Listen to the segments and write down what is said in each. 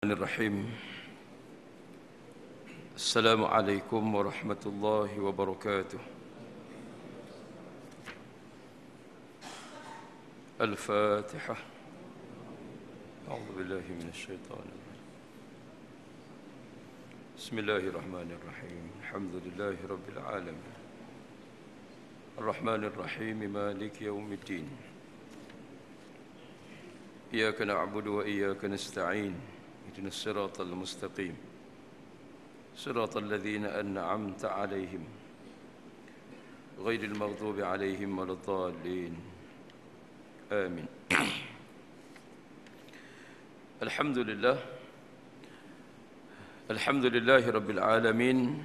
Bismillahirrahmanirrahim. Assalamualaikum warahmatullahi wabarakatuh. Al-Fatihah. A'udzu billahi minasyaitonir rajim. Bismillahirrahmanirrahim. Alhamdulillahi rabbil alamin. Ar-Rahmanir Rahim, Maliki yaumiddin. Iyyaka na'budu wa iyyaka nasta'in. Ihdinas siratal mustaqim. Siratal ladzina an'amta 'alaihim ghairil maghdubi 'alaihim waladdallin. Amin. Alhamdulillah. Alhamdulillahi rabbil alamin.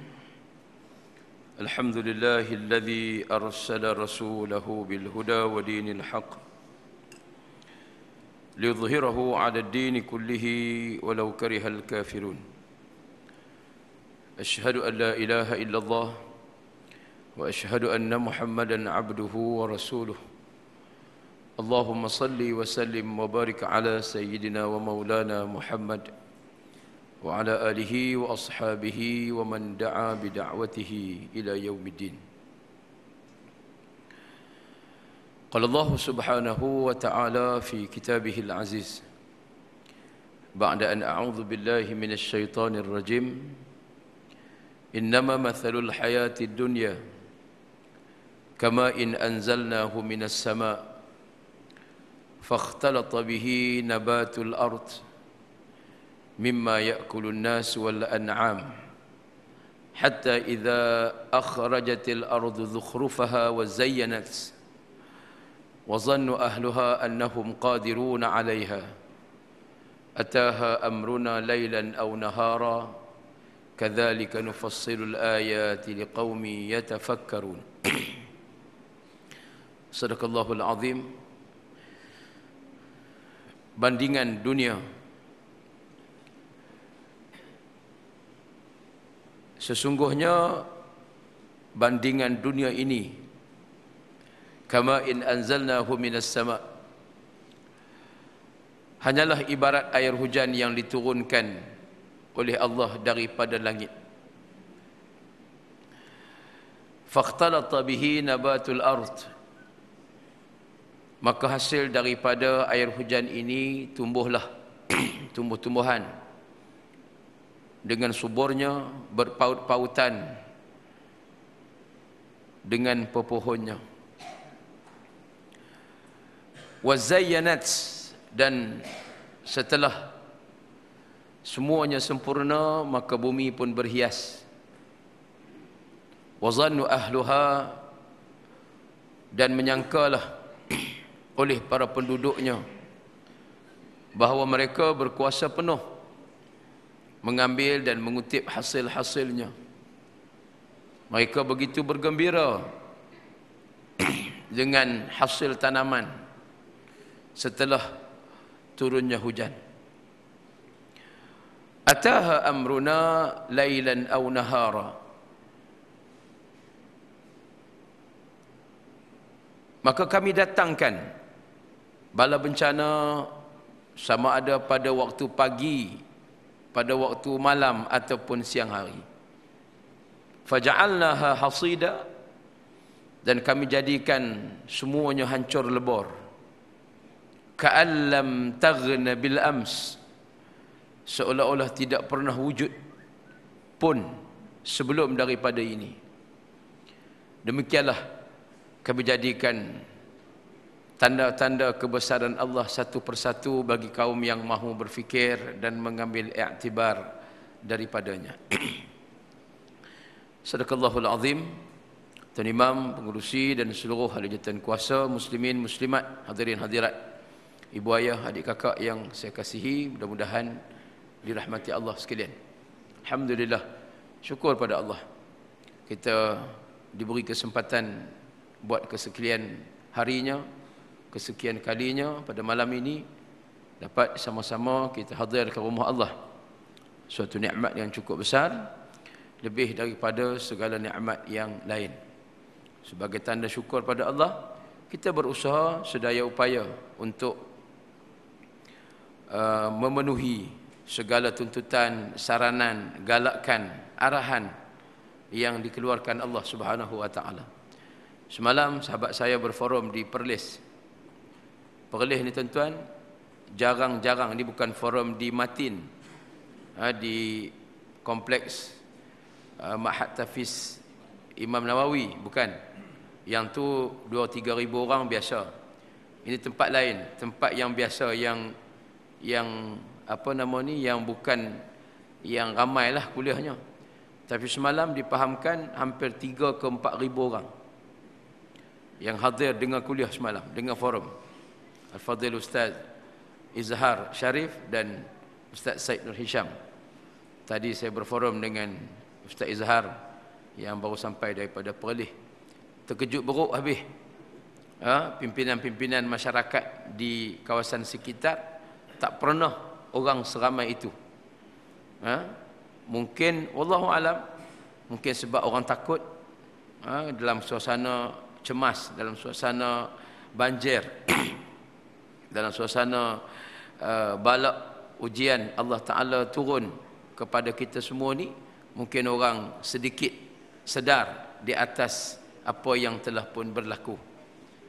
Alhamdulillahi alladzi arsala rasulahu bil huda wa dinil haqq liyudhhirahu 'ala ad-din kullihi walau karihal kafirun. Asyhadu an la ilaha illallah wa asyhadu anna Muhammadan 'abduhu wa rasuluh. Allahumma salli wa sallim wa barik ala sayyidina wa maulana Muhammad wa ala alihi wa ashabihi wa man da'a bi da'watihi ila yaumiddin. Qala Allah subhanahu wa ta'ala fi kitabihil aziz ba'da an a'udzu billahi minasy syaithanir rajim. Innama mathalul hayatid dunya kama in anzalnahu minas sama' fakhtalata bihi nabatul ard mimma ya'kulun nas wal an'am hatta idza akhrajatil ardu zukhrufaha wa zayyanat وظن أهلها أنهم قادرون عليها أتاها أمرنا ليلا أو نهارا كذلك نفصل الآيات لقوم يتفكرون. صدق الله العظيم. Bandingan dunia sesungguhnya bandingan dunia ini kama in anzalnahu minas sama', hanyalah ibarat air hujan yang diturunkan oleh Allah daripada langit. Fakhtalata bihi nabatul ard, maka hasil daripada air hujan ini tumbuhlah tumbuh-tumbuhan dengan suburnya, berpaut-pautan dengan pepohonnya. Wazayyanat, dan setelah semuanya sempurna maka bumi pun berhias. Wazannu ahluha, dan menyangkalah oleh para penduduknya bahawa mereka berkuasa penuh mengambil dan mengutip hasil-hasilnya. Mereka begitu bergembira dengan hasil tanaman setelah turunnya hujan. Ataha amruna lailan aw nahara, maka kami datangkan bala bencana sama ada pada waktu pagi, pada waktu malam ataupun siang hari. Faja'alnaha hasida, dan kami jadikan semuanya hancur lebur. Ka'allam taghna bil ams, seolah-olah tidak pernah wujud pun sebelum daripada ini. Demikianlah kami jadikan tanda-tanda kebesaran Allah satu persatu bagi kaum yang mahu berfikir dan mengambil i'tibar daripadanya. Sadaqallahul azim. Tuan Imam, pengurusi dan seluruh ahli jawatan kuasa, muslimin muslimat, hadirin hadirat, ibu ayah, adik kakak yang saya kasihi, mudah-mudahan dirahmati Allah sekalian. Alhamdulillah, syukur pada Allah, kita diberi kesempatan buat kesekian harinya, kesekian kalinya pada malam ini dapat sama-sama kita hadir ke rumah Allah. Suatu nikmat yang cukup besar, lebih daripada segala nikmat yang lain. Sebagai tanda syukur pada Allah, kita berusaha sedaya upaya untuk memenuhi segala tuntutan, saranan, galakan, arahan yang dikeluarkan Allah Subhanahu wa taala. Semalam sahabat saya berforum di Perlis. Perlis ni tuan-tuan, jarang-jarang, ni bukan forum di Matin, di kompleks Mahat Tafiz Imam Nawawi, bukan. Yang tu 2-3 ribu orang biasa. Ini tempat lain, tempat yang biasa, yang apa nama ni, yang bukan yang ramailah kuliahnya. Tapi semalam dipahamkan hampir 3 ke 4 ribu orang yang hadir dengar kuliah semalam, dengar forum. Al-Fadhil Ustaz Izhar Sharif dan Ustaz Said Nur Hisham. Tadi saya berforum dengan Ustaz Izhar yang baru sampai daripada Perlis. Terkejut beruk habis. Pimpinan-pimpinan masyarakat di kawasan sekitar tak pernah orang seramai itu. Mungkin wallahu alam, mungkin sebab orang takut, dalam suasana cemas, dalam suasana banjir, dalam suasana balak ujian Allah Taala turun kepada kita semua ni, mungkin orang sedikit sedar di atas apa yang telah pun berlaku.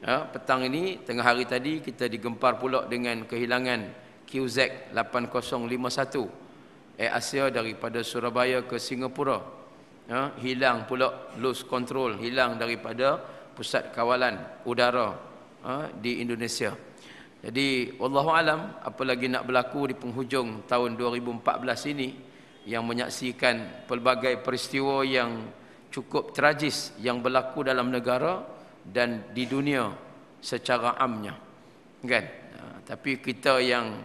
Petang ini, tengah hari tadi, kita digempar pula dengan kehilangan QZ 8051 Air Asia daripada Surabaya ke Singapura. Hilang pula, lose control, hilang daripada pusat kawalan udara di Indonesia. Jadi wallahu alam, apa lagi nak berlaku di penghujung tahun 2014 ini, yang menyaksikan pelbagai peristiwa yang cukup tragis yang berlaku dalam negara dan di dunia secara amnya, kan? Tapi kita yang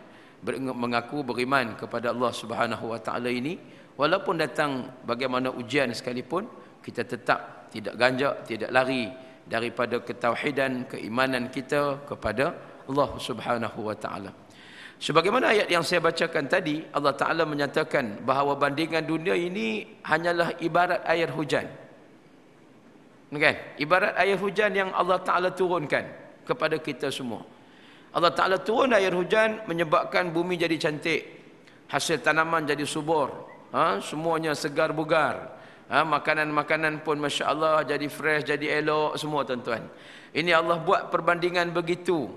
mengaku beriman kepada Allah Subhanahu wa taala ini, walaupun datang bagaimana ujian sekalipun, kita tetap tidak ganjak, tidak lari daripada ketauhidan, keimanan kita kepada Allah Subhanahu wa taala. Sebagaimana ayat yang saya bacakan tadi, Allah Taala menyatakan bahawa bandingan dunia ini hanyalah ibarat air hujan. Kan? Ibarat air hujan yang Allah Taala turunkan kepada kita semua. Allah Taala turun air hujan menyebabkan bumi jadi cantik, hasil tanaman jadi subur, semuanya segar bugar. Makanan-makanan pun Masya Allah jadi fresh, jadi elok semua tuan-tuan. Ini Allah buat perbandingan begitu.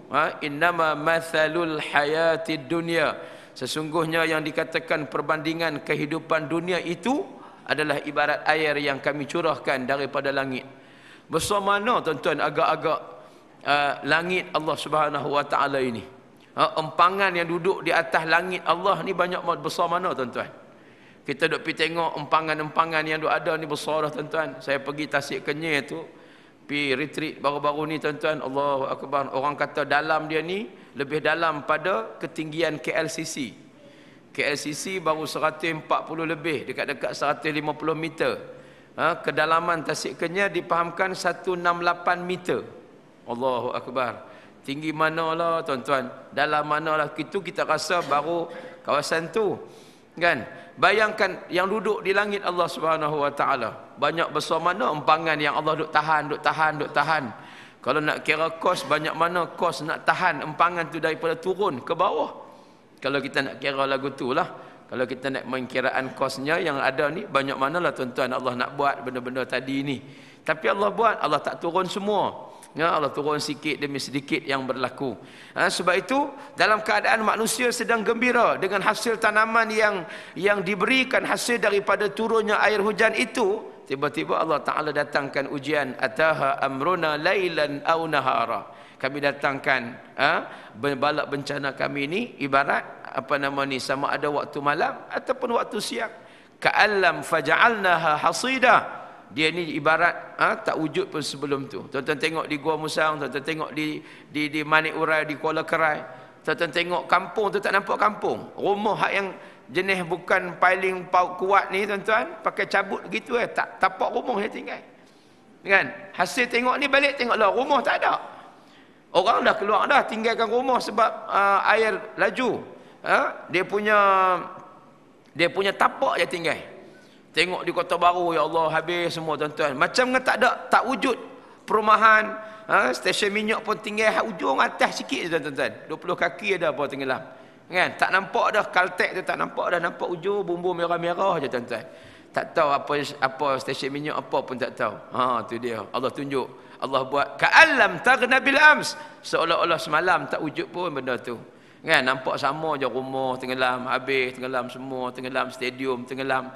Innama mathalul hayatid dunya. Sesungguhnya yang dikatakan perbandingan kehidupan dunia itu adalah ibarat air yang kami curahkan daripada langit. Besar mana tuan-tuan agak-agak langit Allah Subhanahu wa taala ini. Empangan yang duduk di atas langit Allah ni banyak besar mana tuan-tuan. Kita duk pergi tengok empangan-empangan yang duk ada ni besar dah tuan-tuan. Saya pergi Tasik Kenyir tu, pergi retreat baru-baru ni tuan-tuan. Allahu Akbar. Orang kata dalam dia ni lebih dalam pada ketinggian KLCC. KLCC baru 140 lebih, dekat-dekat 150 meter. Kedalaman Tasik Kenyir dipahamkan 168 meter. Allahu Akbar. Tinggi manalah tuan-tuan, dalam manalah, itu kita rasa baru kawasan tu, kan? Bayangkan yang duduk di langit Allah Subhanahu wa taala, banyak besar mana empangan yang Allah duk tahan. Kalau nak kira kos, banyak mana kos nak tahan empangan tu daripada turun ke bawah. Kalau kita nak kira lagu tu lah, kalau kita nak mengkiraan kosnya yang ada ni, banyak manalah tuan-tuan Allah nak buat benda-benda tadi ni. Tapi Allah buat, Allah tak turun semua. Allah turun sikit demi sedikit yang berlaku. Sebab itu dalam keadaan manusia sedang gembira dengan hasil tanaman yang diberikan hasil daripada turunnya air hujan itu, tiba-tiba Allah Ta'ala datangkan ujian. Ataha amruna lailan aw nahara. Kami datangkan balak bencana kami ini ibarat sama ada waktu malam ataupun waktu siang. Ka'allam faja'alnaha hasida. Dia ni ibarat tak wujud pun sebelum tu. Tuan-tuan tengok di Gua Musang, tuan-tuan tengok di Manik Urai, di Kuala Kerai. Tuan-tuan tengok kampung tu tak nampak kampung. Rumah yang jenis bukan piling kuat ni tuan-tuan, pakai cabut gitu tak tapak rumah dia tinggal. Kan? Hasil tengok ni balik tengoklah rumah tak ada. Orang dah keluar dah tinggalkan rumah sebab air laju. Dia punya tapak je tinggal. Tengok di Kota Baru, ya Allah, habis semua tuan-tuan. Macam tak wujud perumahan. Stesen minyak pun tinggal ujung atas sikit tuan-tuan. 20 kaki ada apa tenggelam. Kan? Tak nampak dah Caltex tu, tak nampak dah, nampak ujung bumbu merah-merah je tuan-tuan. Tak tahu apa stesen minyak apa pun tak tahu. Ha, tu dia. Allah tunjuk. Allah buat ka'allam taghna bil ams. Seolah-olah semalam tak wujud pun benda tu. Kan? Nampak sama je, rumah tenggelam, habis tenggelam semua, tenggelam stadium tenggelam.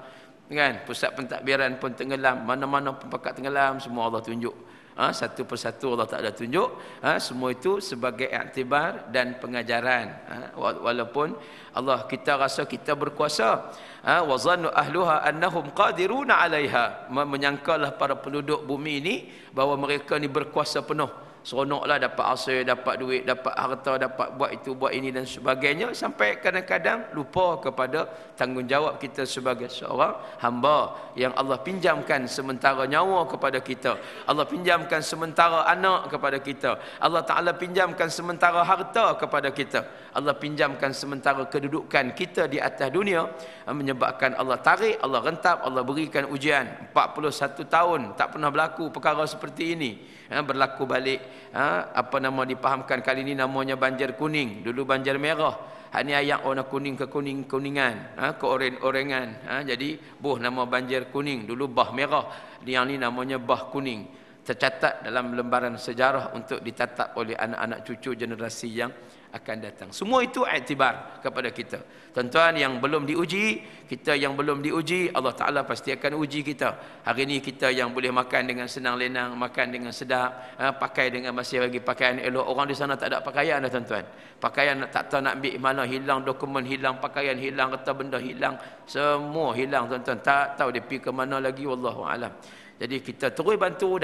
Kan? Pusat pentadbiran pun tenggelam, mana-mana pun pakat tenggelam, semua Allah tunjuk. Satu persatu Allah Ta'ala tunjuk. Semua itu sebagai iktibar dan pengajaran. Walaupun Allah, kita rasa kita berkuasa, wa zannu ahluha annahum qadiruna 'alaiha, menyangkalah para penduduk bumi ini bahawa mereka ni berkuasa penuh. Seronoklah dapat hasil, dapat duit, dapat harta, dapat buat itu, buat ini dan sebagainya, sampai kadang-kadang lupa kepada tanggungjawab kita sebagai seorang hamba yang Allah pinjamkan sementara nyawa kepada kita. Allah pinjamkan sementara anak kepada kita. Allah Ta'ala pinjamkan sementara harta kepada kita. Allah pinjamkan sementara kedudukan kita di atas dunia, menyebabkan Allah tarik, Allah rentap, Allah berikan ujian. 41 tahun tak pernah berlaku perkara seperti ini. Berlaku balik, dipahamkan kali ini namanya banjir kuning, dulu banjir merah. Hak ni ayat warna kuning ke kuningan, ke oren-orengan. Jadi nama banjir kuning, dulu bah merah, yang ni namanya bah kuning. Tercatat dalam lembaran sejarah untuk ditatap oleh anak-anak cucu generasi yang akan datang. Semua itu iktibar kepada kita. Tuan-tuan yang belum diuji, kita yang belum diuji, Allah Ta'ala pasti akan uji kita. Hari ini kita yang boleh makan dengan senang lenang, makan dengan sedap, pakai dengan masih lagi pakaian elok. Orang di sana tak ada pakaian dah tuan-tuan. Pakaian tak tahu nak ambil mana, hilang dokumen, hilang pakaian, hilang harta benda, hilang. Semua hilang tuan-tuan. Tak tahu dia pergi ke mana lagi, wallahu alam. Jadi kita terus bantu,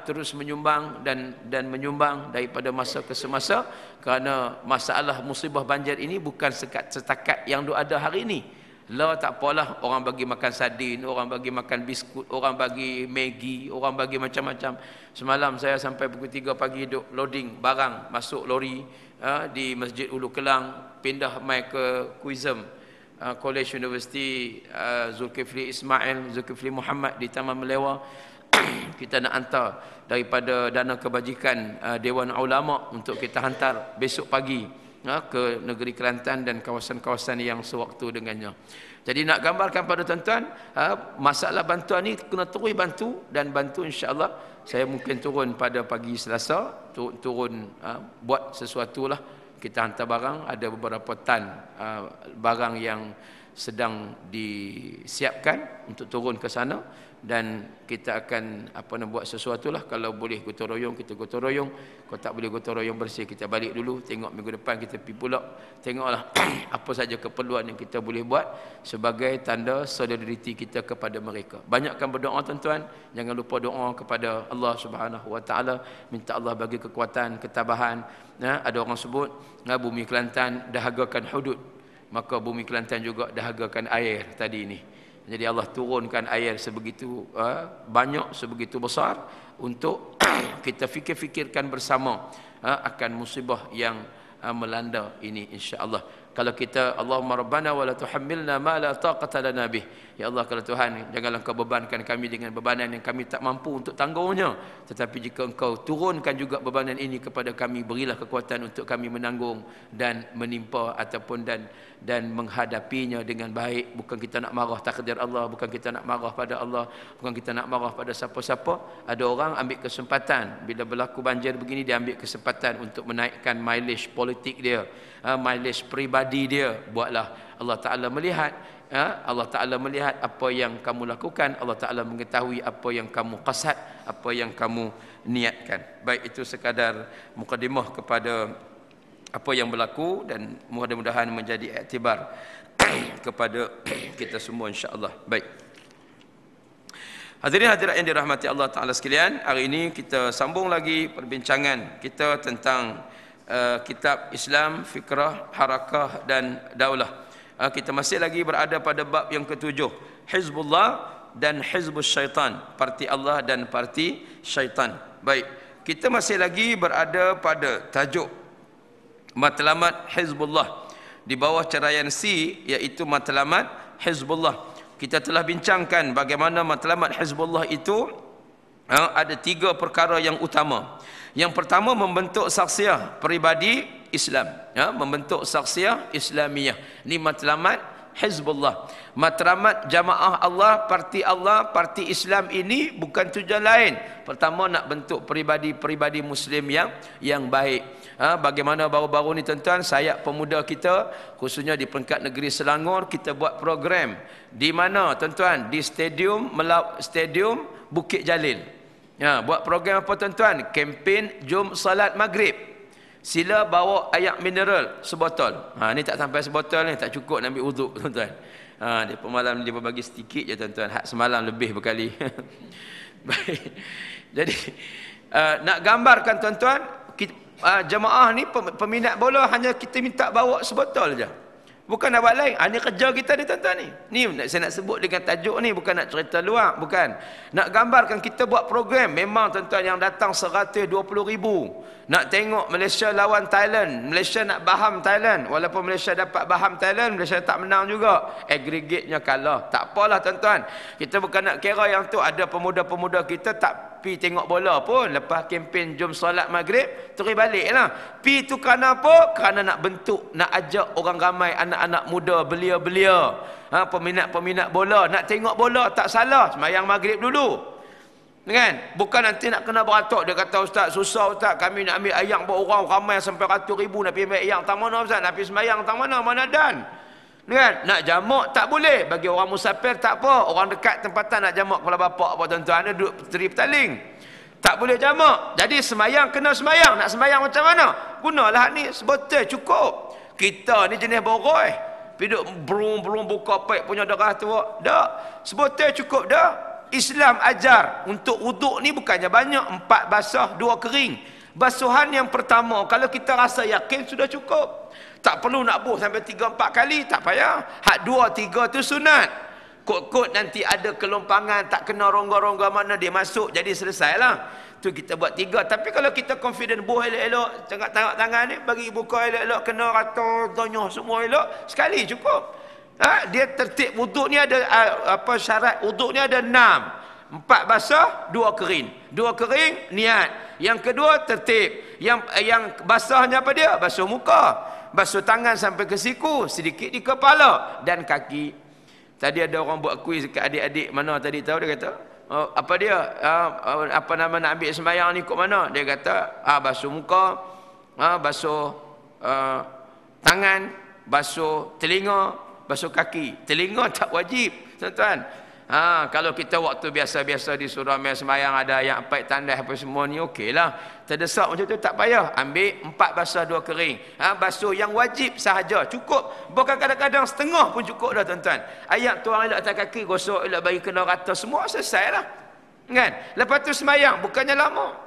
terus menyumbang dan menyumbang daripada masa ke semasa, kerana masalah musibah banjir ini bukan setakat yang ada hari ini. Lah tak apalah, orang bagi makan sardin, orang bagi makan biskut, orang bagi Maggi, orang bagi macam-macam. Semalam saya sampai pukul 3 pagi duk loading barang masuk lori di Masjid Ulu Kelang, pindah mai ke Kuizem, College University Zulkifli Ismail, Zulkifli Muhammad di Taman Melewa. Kita nak hantar daripada dana kebajikan Dewan Ulama untuk kita hantar besok pagi ke negeri Kelantan dan kawasan-kawasan yang sewaktu dengannya. Jadi nak gambarkan pada tuan-tuan, masalah bantuan ni kena terus bantu, dan bantu insya-Allah. Saya mungkin turun pada pagi Selasa, turun buat sesuatu lah. Kita hantar barang, ada beberapa tan barang yang sedang disiapkan untuk turun ke sana, dan kita akan buat sesuatu lah. Kalau boleh gotong royong, kita gotong royong. Kalau tak boleh gotong royong bersih, kita balik dulu, tengok minggu depan kita pergi pula. Tengoklah apa saja keperluan yang kita boleh buat sebagai tanda solidariti kita kepada mereka. Banyakkan berdoa tuan-tuan, jangan lupa doa kepada Allah Subhanahu Wa Taala, minta Allah bagi kekuatan, ketabahan. Ada orang sebut bumi Kelantan dahagakan hudud, maka bumi Kelantan juga dahagakan air tadi ini. Jadi Allah turunkan air sebegitu banyak, sebegitu besar untuk kita fikir-fikirkan bersama akan musibah yang melanda ini, insya-Allah. Kalau kita Allahumma rabbana wa la tuhammilna ma la taqata lana bih. Ya Allah, kalau Tuhan, janganlah Engkau bebankan kami dengan bebanan yang kami tak mampu untuk tanggungnya. Tetapi jika Engkau turunkan juga bebanan ini kepada kami, berilah kekuatan untuk kami menanggung dan menimpa ataupun dan menghadapinya dengan baik. Bukan kita nak marah takdir Allah, bukan kita nak marah pada Allah, bukan kita nak marah pada siapa-siapa. Ada orang ambil kesempatan bila berlaku banjir begini, dia ambil kesempatan untuk menaikkan mileage politik dia, mileage peribadi dia. Buatlah. Allah Ta'ala melihat, Allah Ta'ala melihat apa yang kamu lakukan. Allah Ta'ala mengetahui apa yang kamu qasad, apa yang kamu niatkan. Baik, itu sekadar mukadimah kepada apa yang berlaku, dan mudah-mudahan menjadi iktibar kepada kita semua, insya-Allah. Baik. Hadirin hadirat yang dirahmati Allah Ta'ala sekalian, hari ini kita sambung lagi perbincangan kita tentang kitab Islam, Fikrah, Harakah dan Daulah. Kita masih lagi berada pada bab yang ke-7, Hizbullah dan Hizbus Syaitan, parti Allah dan parti Syaitan. Baik, kita masih lagi berada pada tajuk matlamat Hizbullah di bawah ceraian C, iaitu matlamat Hizbullah. Kita telah bincangkan bagaimana matlamat Hizbullah itu ada 3 perkara yang utama. Yang pertama, membentuk saksiah peribadi Islam, membentuk saksiah Islamiyah. Ini matlamat Hizbullah. Matlamat jamaah Allah, parti Islam ini bukan tujuan lain. Pertama, nak bentuk peribadi-peribadi Muslim yang baik. Bagaimana baru-baru ni tuan-tuan, sayap pemuda kita, khususnya di peringkat negeri Selangor, kita buat program. Di mana tuan-tuan? Di stadium Bukit Jalil. Buat program apa tuan-tuan? Kempen jom salat maghrib. Sila bawa air mineral sebotol. Ni tak sampai sebotol ni, tak cukup nak ambil wuduk tuan-tuan. Dia pemalam dia bagi sedikit je tuan-tuan. Hak semalam lebih berkali. Baik. Jadi nak gambarkan tuan-tuan, jemaah ni peminat bola hanya kita minta bawa sebotol je. Bukan nak buat lain. Ini kerja kita ni tuan-tuan ni. Ni saya nak sebut dengan tajuk ni, bukan nak cerita luar, bukan. Nak gambarkan kita buat program. Memang tuan-tuan yang datang 120,000. Nak tengok Malaysia lawan Thailand. Malaysia nak baham Thailand. Walaupun Malaysia dapat baham Thailand, Malaysia tak menang juga. Aggregate-nya kalah. Tak apalah tuan-tuan. Kita bukan nak kira yang tu ada pemuda-pemuda kita tak pi tengok bola pun. Lepas kempen jom solat maghrib, terus balik lah. Pi tu kerana apa? Kerana nak bentuk, nak ajak orang ramai, anak-anak muda, belia-belia, peminat-peminat bola. Nak tengok bola tak salah, sembahyang maghrib dulu. Kan? Bukan nanti nak kena beratok. Dia kata, ustaz, susah ustaz, kami nak ambil ayam buat orang ramai sampai ratus ribu nak pergi ambil ayam. Tak mana ustaz, nak pergi sembahyang tak mana dan. Kan? Nak jamak tak boleh. Bagi orang musafir tak apa. Orang dekat tempatan nak jamak kepala bapak apa tuan-tuan, ada duduk teri petaling. Tak boleh jamak. Jadi sembahyang kena sembahyang. Nak sembahyang macam mana? Gunalah ni sebotol cukup. Kita ni jenis boroi. Piduk belum buka paip punya darah tu. Dak. Sebotol cukup dah. Islam ajar untuk wuduk ni bukannya banyak, 4 basah 2 kering. Basuhan yang pertama, kalau kita rasa yakin sudah cukup. Tak perlu nak buh sampai 3-4 kali, tak payah. Hak 2-3 tu sunat. Kot-kot nanti ada kelompangan, tak kena rongga-rongga mana dia masuk, jadi selesailah. Tu kita buat 3. Tapi kalau kita confident buh elok-elok, tengok tangan ni, bagi buka elok-elok, kena rata, donyoh semua elok, sekali cukup. Dia tertib wuduk ni ada syarat wuduk ni ada 6. 4 basah, 2 kering. 2 kering niat. Yang kedua tertib. Yang basahnya apa dia? Basuh muka. Basuh tangan sampai ke siku, sedikit di kepala dan kaki. Tadi ada orang buat kuis dekat adik-adik mana tadi tahu, dia kata, apa dia? Apa nama nak ambil sembahyang ni kok mana? Dia kata, basuh muka, basuh tangan, basuh telinga, basuh kaki. Telinga tak wajib, tuan-tuan. Kalau kita waktu biasa-biasa di surau sembahyang ada yang paik tandas apa semua ni, okeylah. Terdesak macam tu tak payah. Ambil 4 basah 2 kering. Basuh yang wajib sahaja cukup. Bukan kadang-kadang setengah pun cukup dah tuan-tuan. Ayat tuang elok atas kaki, gosok elok bagi kena rata, semua selesailah. Kan? Lepas tu sembahyang bukannya lama.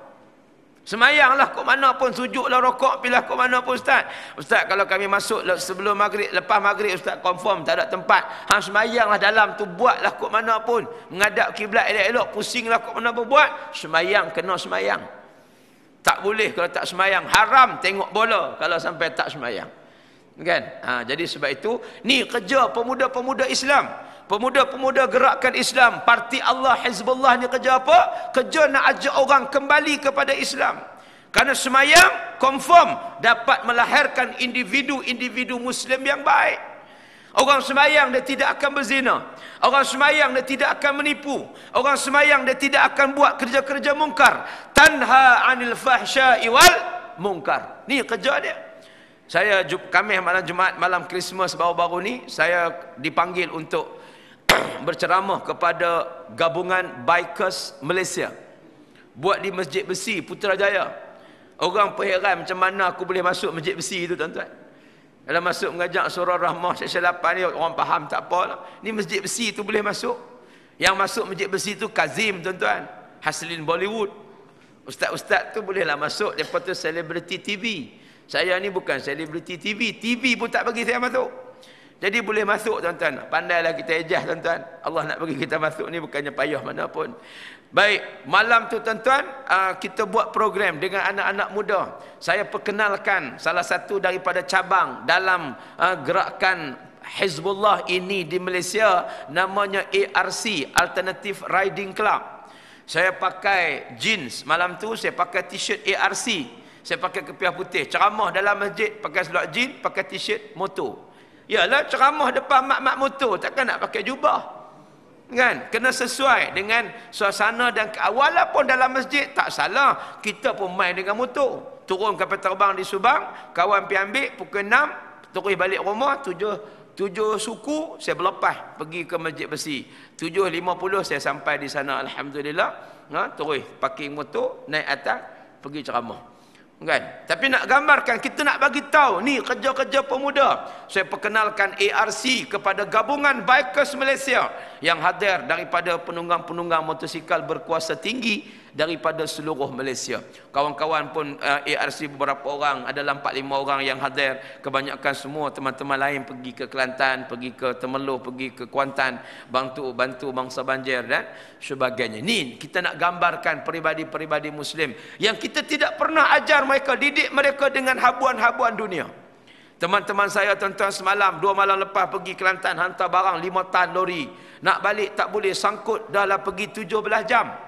Semayanglah kok mana pun, sujudlah, rokok, pilih kok mana pun ustaz. Ustaz, kalau kami masuk sebelum maghrib, lepas maghrib ustaz confirm tak ada tempat. Semayanglah dalam tu, buatlah kok mana pun. Menghadap kiblat elok-elok, pusinglah kok mana pun buat. Semayang kena semayang. Tak boleh kalau tak semayang. Haram tengok bola kalau sampai tak semayang. Kan? Jadi sebab itu, ni kerja pemuda-pemuda Islam. Pemuda-pemuda gerakan Islam, parti Allah Hizbullah ni kerja apa? Kerja nak ajak orang kembali kepada Islam. Karena semayang confirm dapat melahirkan individu-individu Muslim yang baik. Orang semayang dia tidak akan berzina. Orang semayang dia tidak akan menipu. Orang semayang dia tidak akan buat kerja-kerja mungkar. Tanha 'anil fahsya'i wal munkar. Ni kerja dia. Kami malam Jumaat, malam Christmas baru-baru ni, saya dipanggil untuk berceramah kepada gabungan Bikers Malaysia. Buat di Masjid Besi Putrajaya. Orang perheran macam mana aku boleh masuk Masjid Besi itu tuan-tuan. Kalau masuk mengajak surah Rahmah Seksyen 8 ni, orang faham tak apalah. Ni Masjid Besi tu boleh masuk. Yang masuk Masjid Besi tu Kazim tuan-tuan. Haslin Bollywood. Ustaz-ustaz tu bolehlah masuk. Lepas tu Celebrity TV. Saya ni bukan Celebrity TV. TV pun tak bagi saya masuk. Jadi boleh masuk tuan-tuan. Pandailah kita ejah tuan-tuan. Allah nak bagi kita masuk ni bukannya payah mana pun. Baik, malam tu tuan-tuan, kita buat program dengan anak-anak muda. Saya perkenalkan salah satu daripada cabang dalam gerakan Hizbullah ini di Malaysia, namanya ARC, Alternative Riding Club. Saya pakai jeans, malam tu saya pakai t-shirt ARC. saya pakai kepiah putih. Ceramah dalam masjid pakai seluar jeans, pakai t-shirt motor. Yalah, ceramah depan mak-mak motor, takkan nak pakai jubah. Kan? Kena sesuai dengan suasana dan walaupun dalam masjid tak salah, kita pun main dengan motor. Turun kapal terbang di Subang, kawan pergi ambil pukul 6, terus balik rumah 7 suku saya berlepas pergi ke Masjid Besi. 7.50 saya sampai di sana, alhamdulillah. Terus parking motor, naik atas, pergi ceramah. Kan? Tapi nak gambarkan, kita nak bagi tahu ni kerja-kerja pemuda. Saya perkenalkan ARC kepada Gabungan Bikers Malaysia yang hadir daripada penunggang-penunggang motosikal berkuasa tinggi daripada seluruh Malaysia. Kawan-kawan pun ARC beberapa orang, adalah 4-5 orang yang hadir. Kebanyakan semua teman-teman lain pergi ke Kelantan, pergi ke Temerloh, pergi ke Kuantan, bantu bangsa banjir dan sebagainya. Ni kita nak gambarkan peribadi-peribadi Muslim yang kita tidak pernah ajar mereka, didik mereka dengan habuan-habuan dunia. Teman-teman saya tuan-tuan semalam 2 malam lepas pergi Kelantan, hantar barang 5 tan lori. Nak balik tak boleh, sangkut dah lah pergi 17 jam.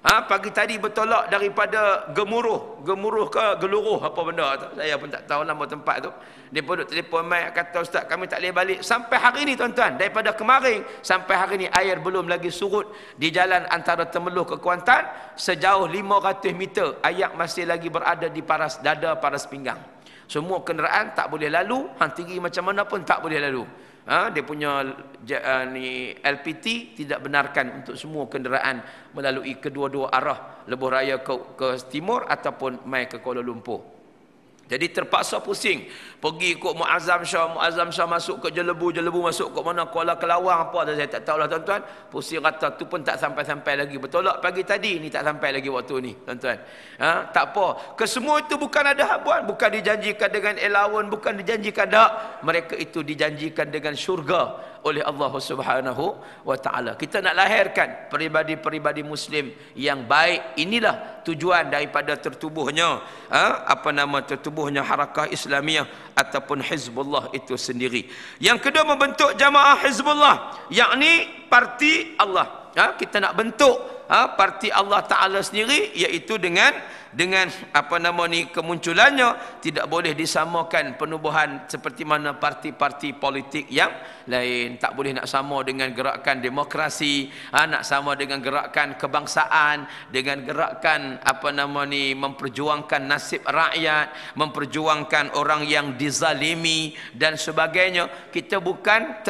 Pagi tadi bertolak daripada Gemuruh ke Geluruh apa benda tu. Saya pun tak tahu nama tempat tu. Dia pun duk telefon mai kata, "Ustaz, kami tak boleh balik." Sampai hari ni tuan-tuan, daripada kemarin sampai hari ni air belum lagi surut di jalan antara Temerloh ke Kuantan sejauh 500 meter. Air masih lagi berada di paras dada, paras pinggang. Semua kenderaan tak boleh lalu, hang tinggi macam mana pun tak boleh lalu. Dia punya LPT tidak benarkan untuk semua kenderaan melalui kedua-dua arah, lebuh raya ke timur ataupun mai ke Kuala Lumpur. Jadi terpaksa pusing pergi ikut Muazzam Shah masuk ke Jelebu masuk ke mana, Kuala Kelawang apa dah saya tak tahulah tuan-tuan. Pusing rata tu pun tak sampai-sampai lagi. Bertolak pagi tadi ni tak sampai lagi waktu ni tuan-tuan. Tak apa. Kesemua itu bukan ada habuan, bukan dijanjikan dengan allowance, bukan dijanjikan dak. Mereka itu dijanjikan dengan syurga oleh Allah Subhanahu wa taala. Kita nak lahirkan peribadi-peribadi Muslim yang baik. Inilah tujuan daripada tertubuhnya tertubuhnya Harakah Islamiyah ataupun Hizbullah itu sendiri. Yang kedua, membentuk jamaah Hizbullah, yakni parti Allah. Kita nak bentuk parti Allah Taala sendiri, iaitu dengan kemunculannya tidak boleh disamakan penubuhan seperti mana parti-parti politik yang lain. Tak boleh nak sama dengan gerakan demokrasi, nak sama dengan gerakan kebangsaan, dengan gerakan memperjuangkan nasib rakyat, memperjuangkan orang yang dizalimi dan sebagainya. Kita bukan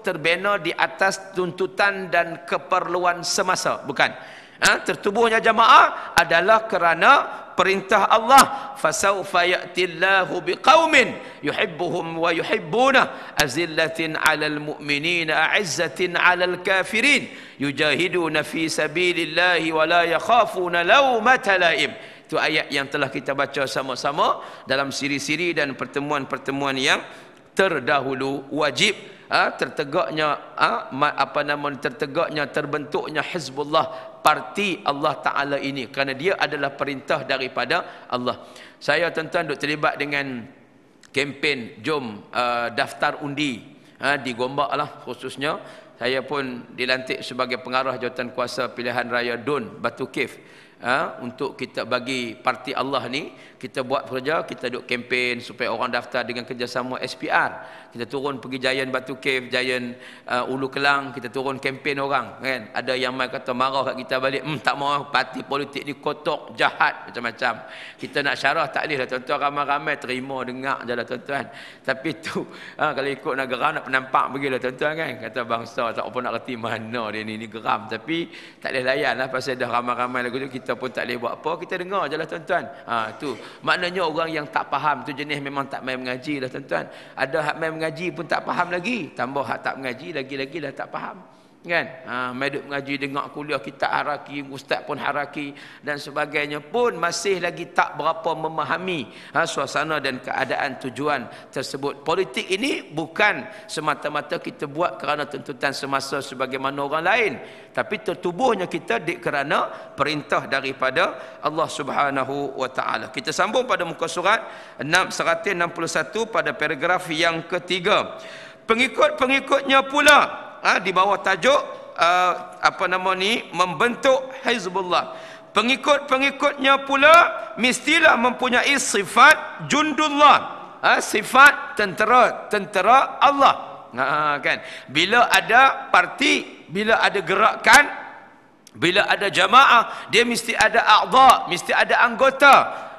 terbina di atas tuntutan dan keperluan semasa, bukan. Tertubuhnya jamaah adalah kerana perintah Allah, fasawfa ya'tillahu biqaumin yuhibbuhum wa yuhibbuna azillatin 'alal mu'minina a'izzatin 'alal kafirin yujahiduna fi sabilillahi wa la yakhafuna lawmata laim. Itu ayat yang telah kita baca sama-sama dalam siri-siri dan pertemuan-pertemuan yang terdahulu. Wajib tertegaknya terbentuknya Hizbullah, parti Allah Ta'ala ini, kerana dia adalah perintah daripada Allah. Saya tuan-tuan duk terlibat dengan kempen jom daftar undi di Gombak lah khususnya. Saya pun dilantik sebagai pengarah Jawatankuasa Pilihan Raya DUN Batu Cave. Untuk kita bagi parti Allah ni, kita buat kerja, kita duk kempen supaya orang daftar dengan kerjasama SPR. Kita turun pergi Giant Batu Cave, Giant Ulu Kelang, kita turun kempen orang kan. Ada yang mai kata marah kat kita balik, tak mau, parti politik ni kotor, jahat, macam-macam. Kita nak syarah tak boleh lah tuan-tuan, ramai-ramai terima dengar je lah tuan-tuan. Tapi tu kalau ikut nak geram, nak penampak pergilah tuan-tuan kan. Kata bangsa tak apa nak reti mana dia ni geram, tapi tak boleh layan lah pasal dah ramai-ramai lagu tu, kita pun tak boleh buat apa, kita dengar je lah tuan-tuan. Tu maknanya orang yang tak faham tu jenis memang tak main mengaji lah tuan-tuan. Ada hak main mengaji pun tak faham lagi, tambah hak tak mengaji lagi-lagi dah tak faham kan. Main duk mengaji, dengar kuliah kitab haraki, ustaz pun haraki dan sebagainya, pun masih lagi tak berapa memahami suasana dan keadaan tujuan tersebut. Politik ini bukan semata-mata kita buat kerana tuntutan semasa sebagaimana orang lain, tapi tertubuhnya kita kerana perintah daripada Allah Subhanahu wa taala. Kita sambung pada muka surat 161 pada paragraf yang ketiga. Pengikut-pengikutnya pula di bawah tajuk membentuk Hizbullah. Pengikut-pengikutnya pula mestilah mempunyai sifat jundullah, sifat tentera Allah. Kan? Bila ada parti, bila ada gerakan, bila ada jamaah, dia mesti ada a'dha, mesti ada anggota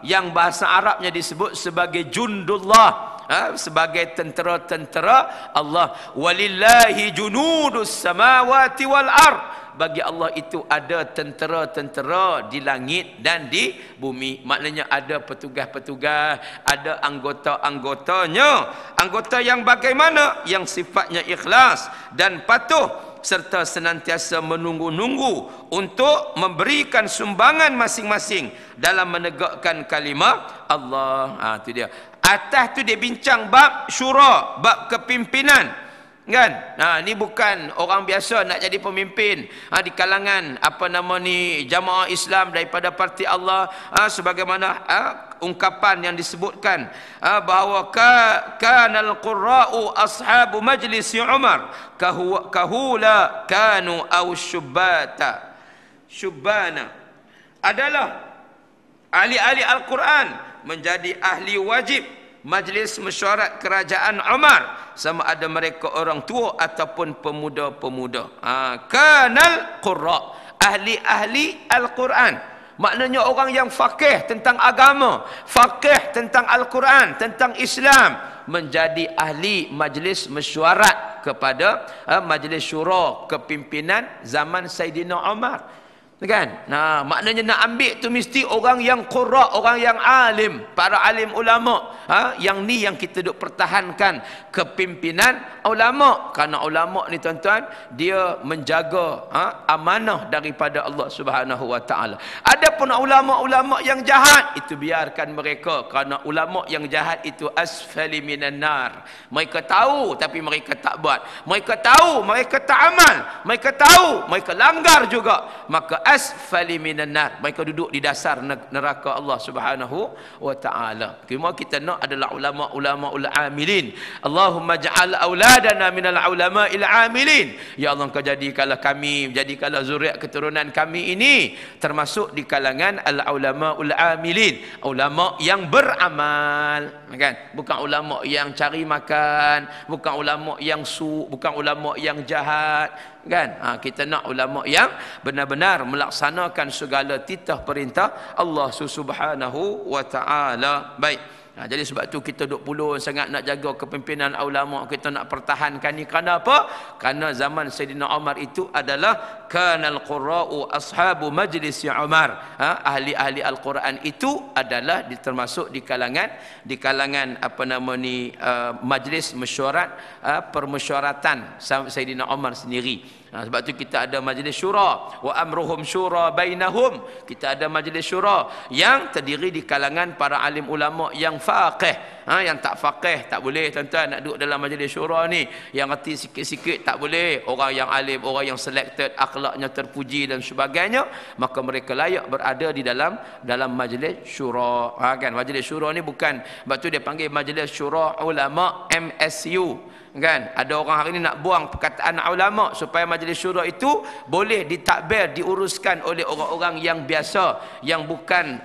yang bahasa Arabnya disebut sebagai jundullah, sebagai tentera-tentera Allah. Walillahi junudus samawati wal ard. Bagi Allah itu ada tentera-tentera di langit dan di bumi. Maknanya ada petugas-petugas, ada anggota-anggotanya. Anggota yang bagaimana? Yang sifatnya ikhlas dan patuh, serta senantiasa menunggu-nunggu untuk memberikan sumbangan masing-masing dalam menegakkan kalimah Allah. Itu dia. Atas tu dia bincang bab syura, bab kepimpinan. Kan? Ni bukan orang biasa nak jadi pemimpin di kalangan jamaah Islam daripada parti Allah, sebagaimana ungkapan yang disebutkan bahawa kanal qurra'u ashabu majlis Umar kahula kanu aw syubbana, adalah ahli-ahli Al-Quran menjadi ahli wajib majlis mesyuarat kerajaan Umar, sama ada mereka orang tua ataupun pemuda-pemuda. Kanal qurra, ahli-ahli Al-Quran, maknanya orang yang faqih tentang agama, faqih tentang Al-Quran, tentang Islam, menjadi ahli majlis mesyuarat kepada majlis syura kepimpinan zaman Saidina Umar. Kan? Maknanya nak ambil tu mesti orang yang qurra, orang yang alim, para alim ulama. Yang ni yang kita duk pertahankan kepimpinan ulama. Karena ulama ni tuan-tuan, dia menjaga amanah daripada Allah Subhanahu wa taala. Adapun ulama-ulama yang jahat, itu biarkan mereka, kerana ulama yang jahat itu asfali minan nar. Mereka tahu tapi mereka tak buat. Mereka tahu, mereka tak amal. Mereka tahu, mereka langgar juga. Maka asfali minan nar, mereka duduk di dasar neraka Allah Subhanahu wa taala. Kita nak adalah ulama-ulama ul-amilin. Allahumma ja'al auladana minal ulama'il amilin. Ya Allah, Engkau jadikanlah kami, jadikanlah zuriat keturunan kami ini termasuk di kalangan al-ulama ul-amilin, ulama yang beramal, kan? Bukan ulama yang cari makan, bukan ulama yang bukan ulama yang jahat, kan? Kita nak ulama yang benar-benar melaksanakan segala titah perintah Allah Subhanahu wa taala. Baik. Jadi sebab tu kita duk pulun sangat nak jaga kepimpinan ulama, kita nak pertahankan ni. Kerana apa? Kerana zaman Saidina Umar itu adalah kanal qurra'u ashabu majlis Umar. Ahli-ahli Al-Quran itu adalah termasuk di kalangan majlis mesyuarat, permesyuaratan Saidina Umar sendiri. Sebab tu kita ada majlis syura, wa amruhum syura bainahum. Kita ada majlis syura yang terdiri di kalangan para alim ulama yang faqih. Yang tak faqih tak boleh tuan-tuan nak duduk dalam majlis syura ni. Yang reti sikit-sikit tak boleh. Orang yang alim, orang yang selected, akhlaknya terpuji dan sebagainya, maka mereka layak berada di dalam majlis syura. Kan? Majlis syura ni bukan, sebab tu dia panggil majlis syura ulama, MSU. Kan? Ada orang hari ni nak buang perkataan ulama supaya majlis syura itu boleh ditakbir, diuruskan oleh orang-orang yang biasa, yang bukan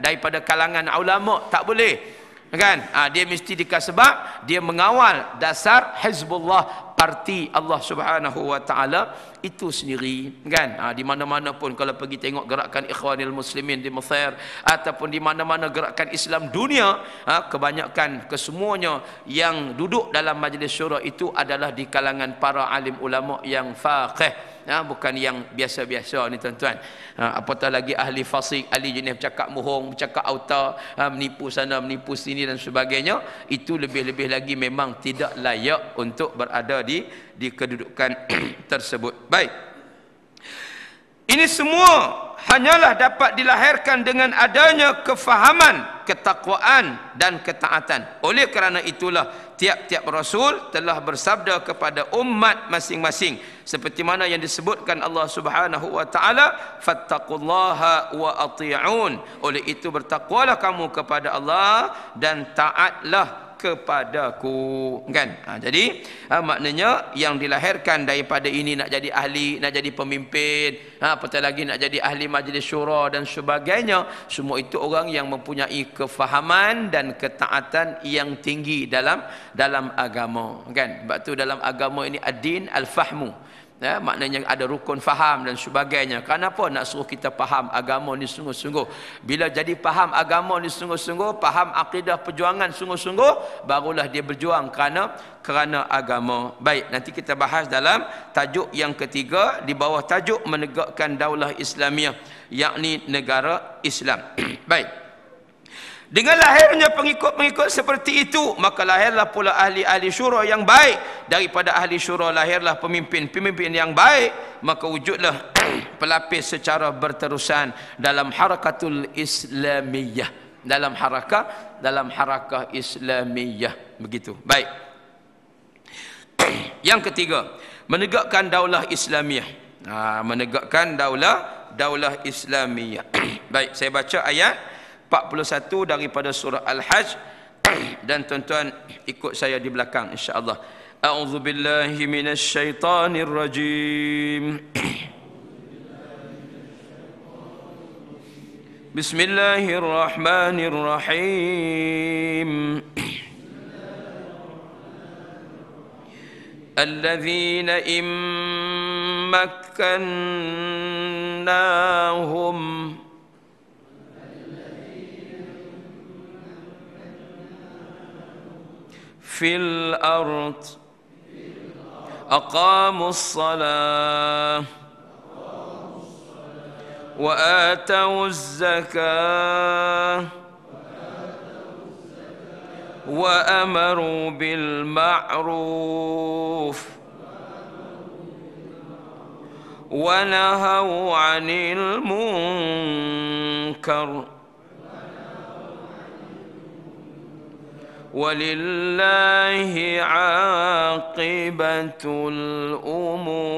daripada kalangan ulama. Tak boleh, kan? Dia mesti sebab dia mengawal dasar Hizbullah, parti Allah Subhanahu wa taala itu sendiri, kan? Di mana-mana pun kalau pergi tengok gerakan Ikhwanil Muslimin di Mesir ataupun di mana-mana gerakan Islam dunia, kebanyakan kesemuanya yang duduk dalam majlis syura itu adalah di kalangan para alim ulama yang faqih, bukan yang biasa-biasa ni tuan-tuan. Apatah lagi ahli fasik, ahli jenis bercakap mohong, bercakap auta, menipu sana menipu sini dan sebagainya. Itu lebih-lebih lagi memang tidak layak untuk berada di kedudukan tersebut. Baik. Ini semua hanyalah dapat dilahirkan dengan adanya kefahaman, ketakwaan dan ketaatan. Oleh kerana itulah tiap-tiap rasul telah bersabda kepada umat masing-masing seperti mana yang disebutkan Allah Subhanahu wa taala, fattaqullaha wa ati'un. Oleh itu bertakwalah kamu kepada Allah dan taatlah kepadaku, kan? Jadi maknanya yang dilahirkan daripada ini nak jadi ahli, nak jadi pemimpin, apatah lagi nak jadi ahli majlis syura dan sebagainya, semua itu orang yang mempunyai kefahaman dan ketaatan yang tinggi dalam agama, kan? Sebab tu dalam agama ini ad-din al-fahmu. Ya, maknanya ada rukun faham dan sebagainya. Kenapa nak suruh kita faham agama ni sungguh-sungguh? Bila jadi faham agama ni sungguh-sungguh, faham akidah perjuangan sungguh-sungguh, barulah dia berjuang kerana agama. Baik, nanti kita bahas dalam tajuk yang ketiga di bawah tajuk menegakkan daulah Islamiah, yakni negara Islam. Baik. Dengan lahirnya pengikut-pengikut seperti itu, maka lahirlah pula ahli-ahli syura yang baik. Daripada ahli syura lahirlah pemimpin-pemimpin yang baik. Maka wujudlah pelapis secara berterusan dalam harakatul Islamiyah. Dalam harakah Islamiyah. Begitu. Baik. Yang ketiga, menegakkan daulah Islamiyah. Menegakkan daulah Islamiyah. Baik, saya baca ayat 41 daripada surah Al-Hajj dan tuan-tuan ikut saya di belakang insya-Allah. A'udzubillahi minasyaitonir rajim. Bismillahirrahmanirrahim. Alladzina immakkannahum fil ard aqamus salah wa atawuz zakah wa amaru bil ma'ruf wa nahaw 'anil munkar walillahi 'aqibatul umur.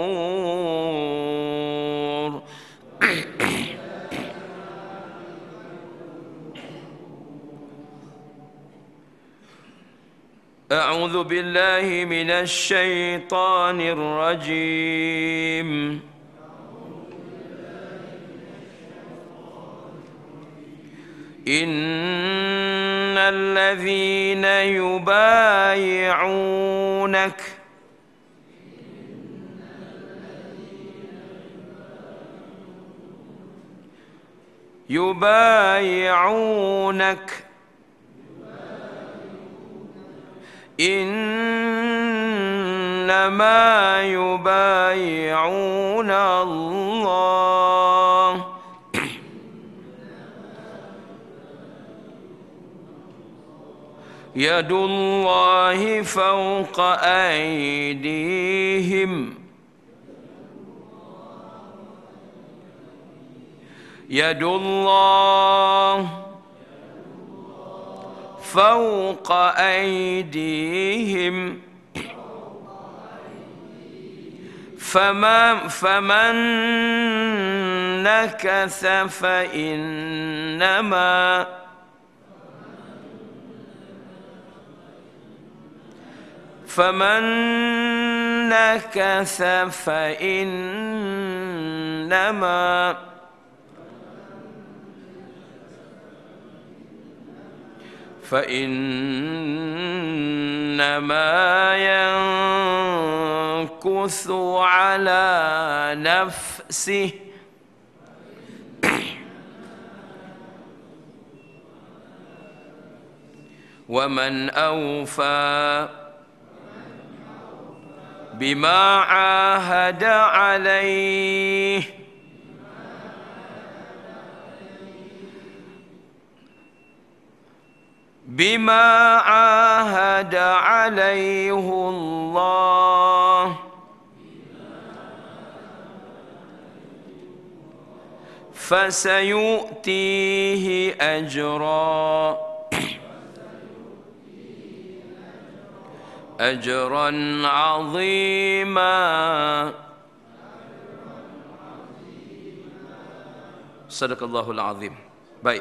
A'udzu billahi minasy syaithanir rajim. Innal ladzina yubayi'unak innama yubayi'una Allah yadullahi fawqa aydihim yadullah fawqa aydihim faman nakatha fa innama فمن نكث فإنما ينكث على نفسه ومن أوفى بما عاهد عليه الله فسيؤتيه أجرا عظيما. Sadaqallahul azim. Baik.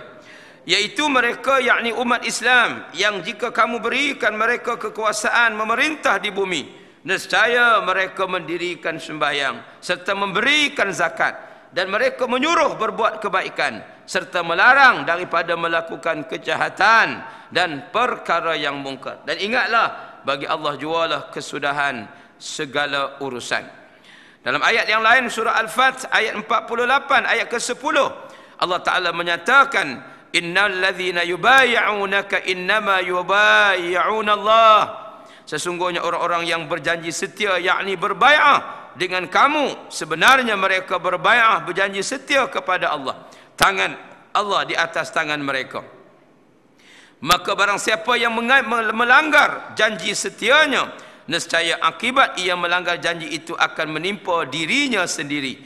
Yaitu mereka, yakni umat Islam, yang jika kamu berikan mereka kekuasaan memerintah di bumi, nescaya mereka mendirikan sembahyang serta memberikan zakat, dan mereka menyuruh berbuat kebaikan serta melarang daripada melakukan kejahatan dan perkara yang mungkar. Dan ingatlah, bagi Allah jualah kesudahan segala urusan. Dalam ayat yang lain, surah Al-Fath ayat 48 ayat ke-10, Allah Ta'ala menyatakan, innal ladzina yubayyi'unaka innama yubayyi'una Allah. Sesungguhnya orang-orang yang berjanji setia, yakni berbai'ah dengan kamu, sebenarnya mereka berbai'ah, berjanji setia kepada Allah. Tangan Allah di atas tangan mereka. Maka barang siapa yang melanggar janji setianya, nescaya akibat ia melanggar janji itu akan menimpa dirinya sendiri.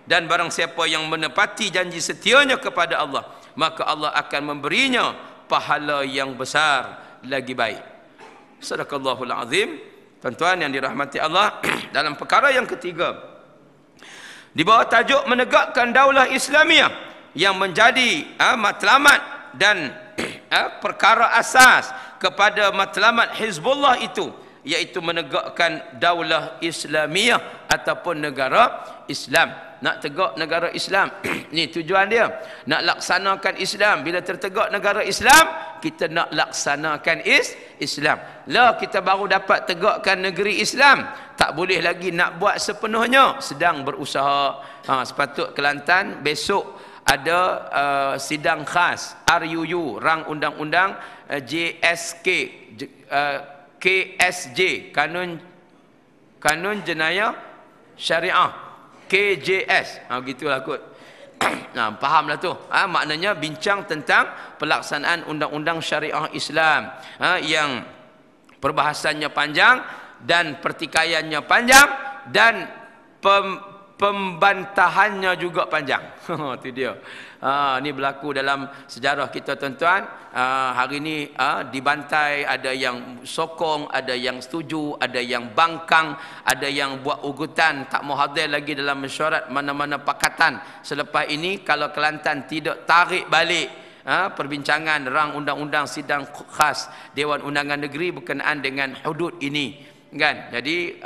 Dan barang siapa yang menepati janji setianya kepada Allah, maka Allah akan memberinya pahala yang besar lagi baik. Sadaqallahul azim. Tuan-tuan yang dirahmati Allah, dalam perkara yang ketiga, di bawah tajuk menegakkan daulah Islamiah, yang menjadi matlamat dan perkara asas kepada matlamat Hizbullah itu, iaitu menegakkan daulah Islamiah ataupun negara Islam. Nak tegak negara Islam, ni tujuan dia, nak laksanakan Islam. Bila tertegak negara Islam, kita nak laksanakan Islam. Lah kita baru dapat tegakkan negeri Islam, tak boleh lagi nak buat sepenuhnya, sedang berusaha. Sepatut Kelantan besok ada sidang khas RUU, Rang Undang-Undang JSK, KSJ, Kanun Jenayah Syariah, KJS, gitulah kot. Fahamlah tu. Maknanya bincang tentang pelaksanaan undang-undang syariah Islam, yang perbahasannya panjang dan pertikaiannya panjang dan pembantahannya juga panjang. Itu dia. Ini berlaku dalam sejarah kita, tuan-tuan. Hari ini dibantai, ada yang sokong, ada yang setuju, ada yang bangkang, ada yang buat ugutan, tak mau hadir lagi dalam mesyuarat mana-mana pakatan. Selepas ini, kalau Kelantan tidak tarik balik perbincangan rang undang-undang sidang khas Dewan Undangan Negeri berkenaan dengan hudud ini, kan? Jadi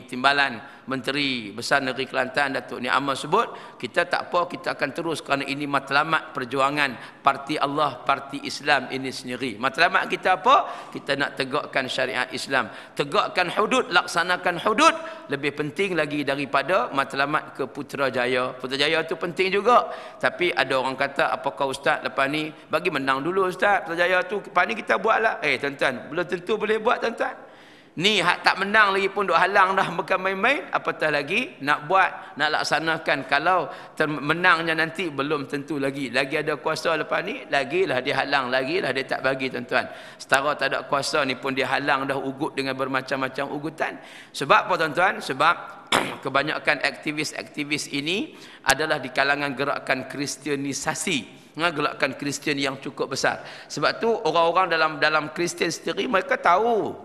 timbalan Menteri Besar Negeri Kelantan Datuk Ni Amal sebut, kita tak apa, kita akan terus, kerana ini matlamat perjuangan parti Allah, parti Islam ini sendiri. Matlamat kita apa? Kita nak tegakkan syariat Islam, tegakkan hudud, laksanakan hudud, lebih penting lagi daripada matlamat ke Putrajaya. Putrajaya tu penting juga, tapi ada orang kata, apakah ustaz lepas ni bagi menang dulu ustaz Putrajaya tu, lepas ni kita buatlah. Tuan-tuan, belum tentu boleh buat, tuan-tuan. Ni hak tak menang lagi pun duk halang dah, bukan main-main, apatah lagi nak buat, nak laksanakan. Kalau menangnya nanti belum tentu lagi ada kuasa lepas ni, lagilah dia halang, lagilah dia tak bagi, tuan-tuan. Setara tak ada kuasa ni pun dia halang dah, ugut dengan bermacam-macam ugutan. Sebab apa, tuan-tuan? Sebab kebanyakan aktivis-aktivis ini adalah di kalangan gerakan Kristianisasi, gerakan Kristian yang cukup besar. Sebab tu orang-orang dalam Kristian sendiri, mereka tahu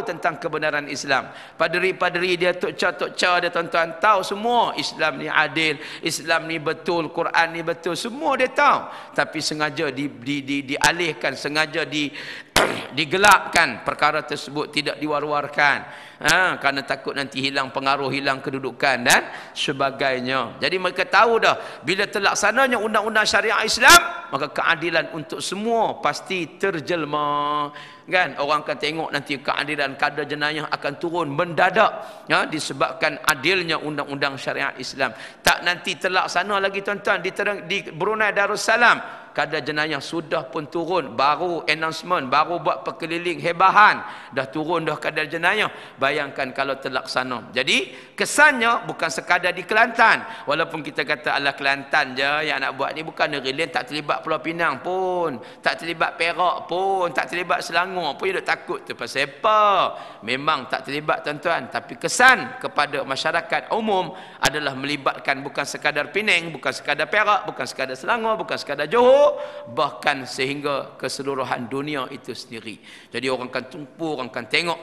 tentang kebenaran Islam. Paderi-paderi dia, tok-ca dia, tuan-tuan, tahu semua Islam ni adil, Islam ni betul, Quran ni betul, semua dia tahu. Tapi sengaja dialihkan, sengaja digelapkan perkara tersebut, tidak diwar-warkan, kerana takut nanti hilang pengaruh, hilang kedudukan dan sebagainya. Jadi mereka tahu dah, bila terlaksananya undang-undang syariah Islam, maka keadilan untuk semua pasti terjelma, kan? Orang akan tengok nanti keadilan kadar jenayah akan turun mendadak, disebabkan adilnya undang-undang syariat Islam. Tak nanti terlaksana lagi, tuan-tuan, di Brunei Darussalam kadar jenayah sudah pun turun, baru announcement, baru buat perkeliling hebahan, dah turun dah kadar jenayah. Bayangkan kalau terlaksana. Jadi kesannya bukan sekadar di Kelantan, walaupun kita kata ala Kelantan je yang nak buat ni, bukan negeri lain, tak terlibat Pulau Pinang pun, tak terlibat Perak pun, tak terlibat Selangor pun, dia takut tu pasal apa? Memang tak terlibat, tuan-tuan, tapi kesan kepada masyarakat umum adalah melibatkan bukan sekadar Penang, bukan sekadar Perak, bukan sekadar Selangor, bukan sekadar Johor, bahkan sehingga keseluruhan dunia itu sendiri. Jadi orang akan tumpu, orang akan tengok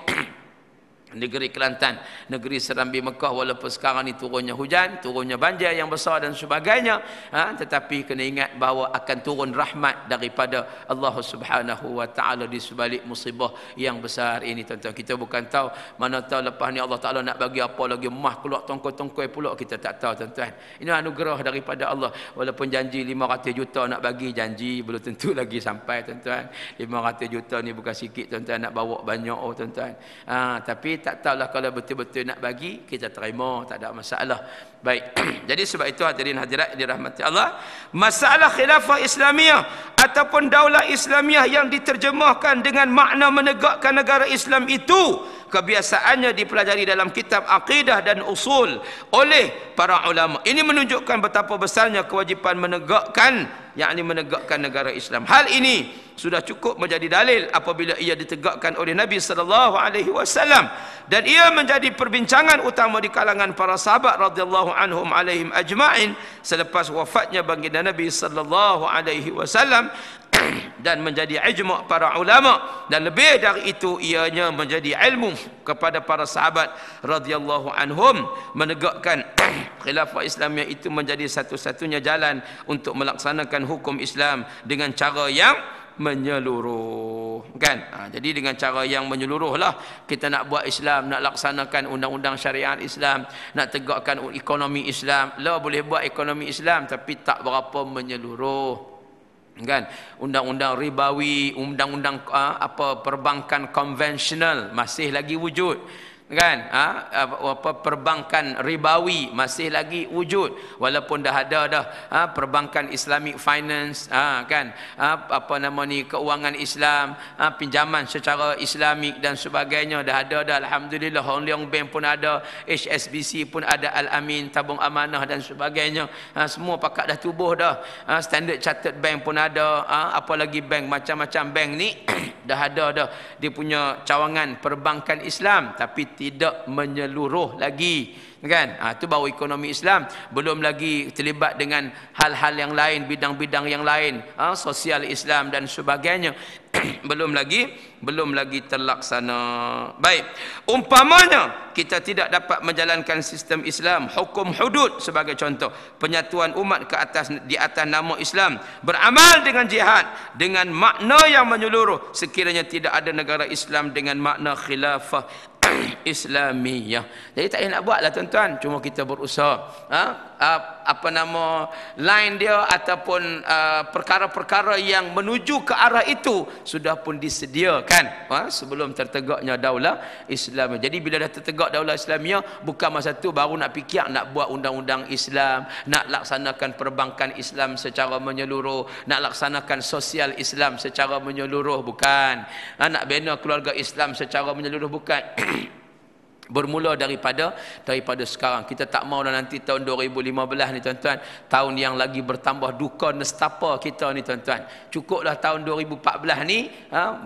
negeri Kelantan, negeri Serambi Mekah, walaupun sekarang ni turunnya hujan, turunnya banjir yang besar dan sebagainya, tetapi kena ingat bahawa akan turun rahmat daripada Allah Subhanahu wa taala di sebalik musibah yang besar ini, tuan-tuan. Kita bukan tahu, mana tahu lepas ni Allah Taala nak bagi apa lagi, emas keluar tongkoi-tongkoi pula, kita tak tahu, tuan-tuan. Ini anugerah daripada Allah. Walaupun janji 500 juta nak bagi, janji belum tentu lagi sampai, tuan-tuan. 500 juta ni bukan sikit, tuan-tuan, nak bawa banyak, tuan-tuan. Tapi tak tahulah, kalau betul-betul nak bagi, kita terima, tak ada masalah. Baik. Jadi sebab itu hadirin hadirat dirahmati Allah, masalah khilafah Islamiyah ataupun daulah Islamiyah yang diterjemahkan dengan makna menegakkan negara Islam itu, kebiasaannya dipelajari dalam kitab akidah dan usul oleh para ulama. Ini menunjukkan betapa besarnya kewajipan menegakkan, yakni menegakkan negara Islam. Hal ini sudah cukup menjadi dalil apabila ia ditegakkan oleh Nabi sallallahu alaihi wasallam, dan ia menjadi perbincangan utama di kalangan para sahabat radhiyallahu anhum alaihim ajma'in selepas wafatnya baginda Nabi sallallahu alaihi wasallam, dan menjadi ijma' para ulama, dan lebih dari itu ianya menjadi ilmu kepada para sahabat radhiyallahu anhum. Menegakkan khilafah Islamiyah itu menjadi satu-satunya jalan untuk melaksanakan hukum Islam dengan cara yang menyeluruh, kan? Jadi dengan cara yang menyeluruh lah kita nak buat Islam, nak laksanakan undang-undang syariat Islam, nak tegakkan ekonomi Islam. Lah boleh buat ekonomi Islam tapi tak berapa menyeluruh, kan? Undang-undang ribawi, undang-undang perbankan konvensional masih lagi wujud, kan? Perbankan ribawi masih lagi wujud, walaupun dah ada dah perbankan Islamic finance, kan? Keuangan Islam, pinjaman secara Islamik dan sebagainya dah ada dah, alhamdulillah. Hong Leong Bank pun ada, HSBC pun ada, Al-Amin tabung amanah dan sebagainya, semua pakat dah tubuh dah. Standard Chartered Bank pun ada, apa lagi bank, macam-macam bank ni dah ada dah dia punya cawangan perbankan Islam, tapi tidak menyeluruh lagi, kan? Itu baru ekonomi Islam, belum lagi terlibat dengan hal-hal yang lain, bidang-bidang yang lain, sosial Islam dan sebagainya. belum lagi terlaksana. Baik, umpamanya kita tidak dapat menjalankan sistem Islam, hukum hudud sebagai contoh, penyatuan umat di atas nama Islam, beramal dengan jihad dengan makna yang menyeluruh, sekiranya tidak ada negara Islam dengan makna khilafah Islamiyah. Jadi tak payah nak buat lah, tuan-tuan, cuma kita berusaha line dia ataupun perkara-perkara yang menuju ke arah itu sudah pun disediakan sebelum tertegaknya daulah Islam. Jadi bila dah tertegak daulah Islamiyah, bukan masa tu baru nak fikir nak buat undang-undang Islam, nak laksanakan perbankan Islam secara menyeluruh, nak laksanakan sosial Islam secara menyeluruh, bukan. Nak bina keluarga Islam secara menyeluruh, bukan. Bermula daripada sekarang. Kita tak mau nanti tahun 2015 ni, tuan-tuan, tahun yang lagi bertambah duka nestapa kita ni, tuan-tuan. Cukuplah tahun 2014 ni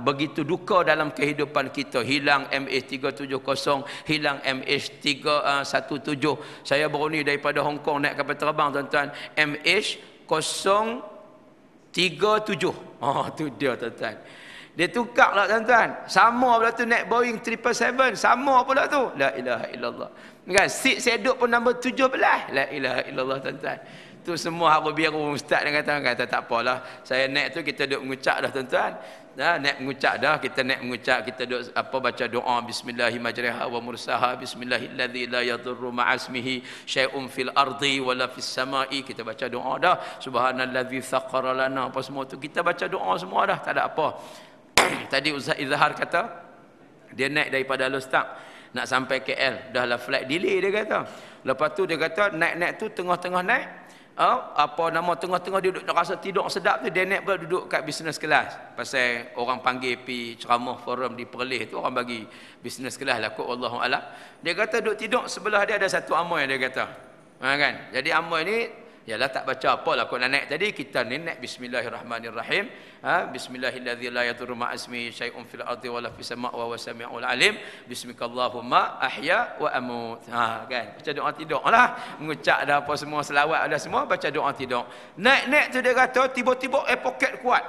begitu duka dalam kehidupan kita. Hilang MH370, hilang MH317. Saya baru ni daripada Hong Kong naik kapal terbang, tuan-tuan, MH037. Tu dia, tuan-tuan. Dia tukar lah, tuan-tuan. Sama pula tu naik Boeing 777. Sama pula tu. La ilaha illallah. Kan? Seat saya duduk pun nombor 17. La ilaha illallah, tuan-tuan. Tu semua haru biru. Ustaz dia kata tak apalah. Saya naik tu kita duduk mengucap dah, tuan-tuan. Naik mengucap dah. Kita naik mengucap. Kita duduk baca doa. Bismillahirrahmanirrahim. Wa mursaha. Bismillahilladzi la yadurru ma'asmihi syai'un fil ardi wala fis sama'i. Kita baca doa dah. Subhanalladzi tsakhkhara lana. Apa semua tu. Kita baca doa semua dah. Tak ada apa. Tadi Ustaz Izhar kata dia naik daripada Alostak nak sampai KL, dah lah flight delay, dia kata. Lepas tu dia kata naik-naik tu tengah-tengah naik, tengah-tengah dia duduk rasa tidur sedap tu, dia naik pula duduk kat business class. Pasal orang panggil pi ceramah forum di Perlis tu, orang bagi business class lah kot, wallahu alam. Dia kata duduk tidur, sebelah dia ada satu amoy, dia kata. Kan? Jadi amoy ni yalah tak baca apa lah kot nak naik tadi. Kita ni naik Bismillahirrahmanirrahim. Bismillahirrahmanirrahim, la yadurru ma'asmi syai'un fil ardi wala fis sama' wa huwas samiul alim. Bismikallahumma ahya wa amut. Kan, baca doa tidur lah, mengucap dah apa semua, selawat dah semua, baca doa tidur. Naik tu dia kata tiba-tiba air pocket kuat,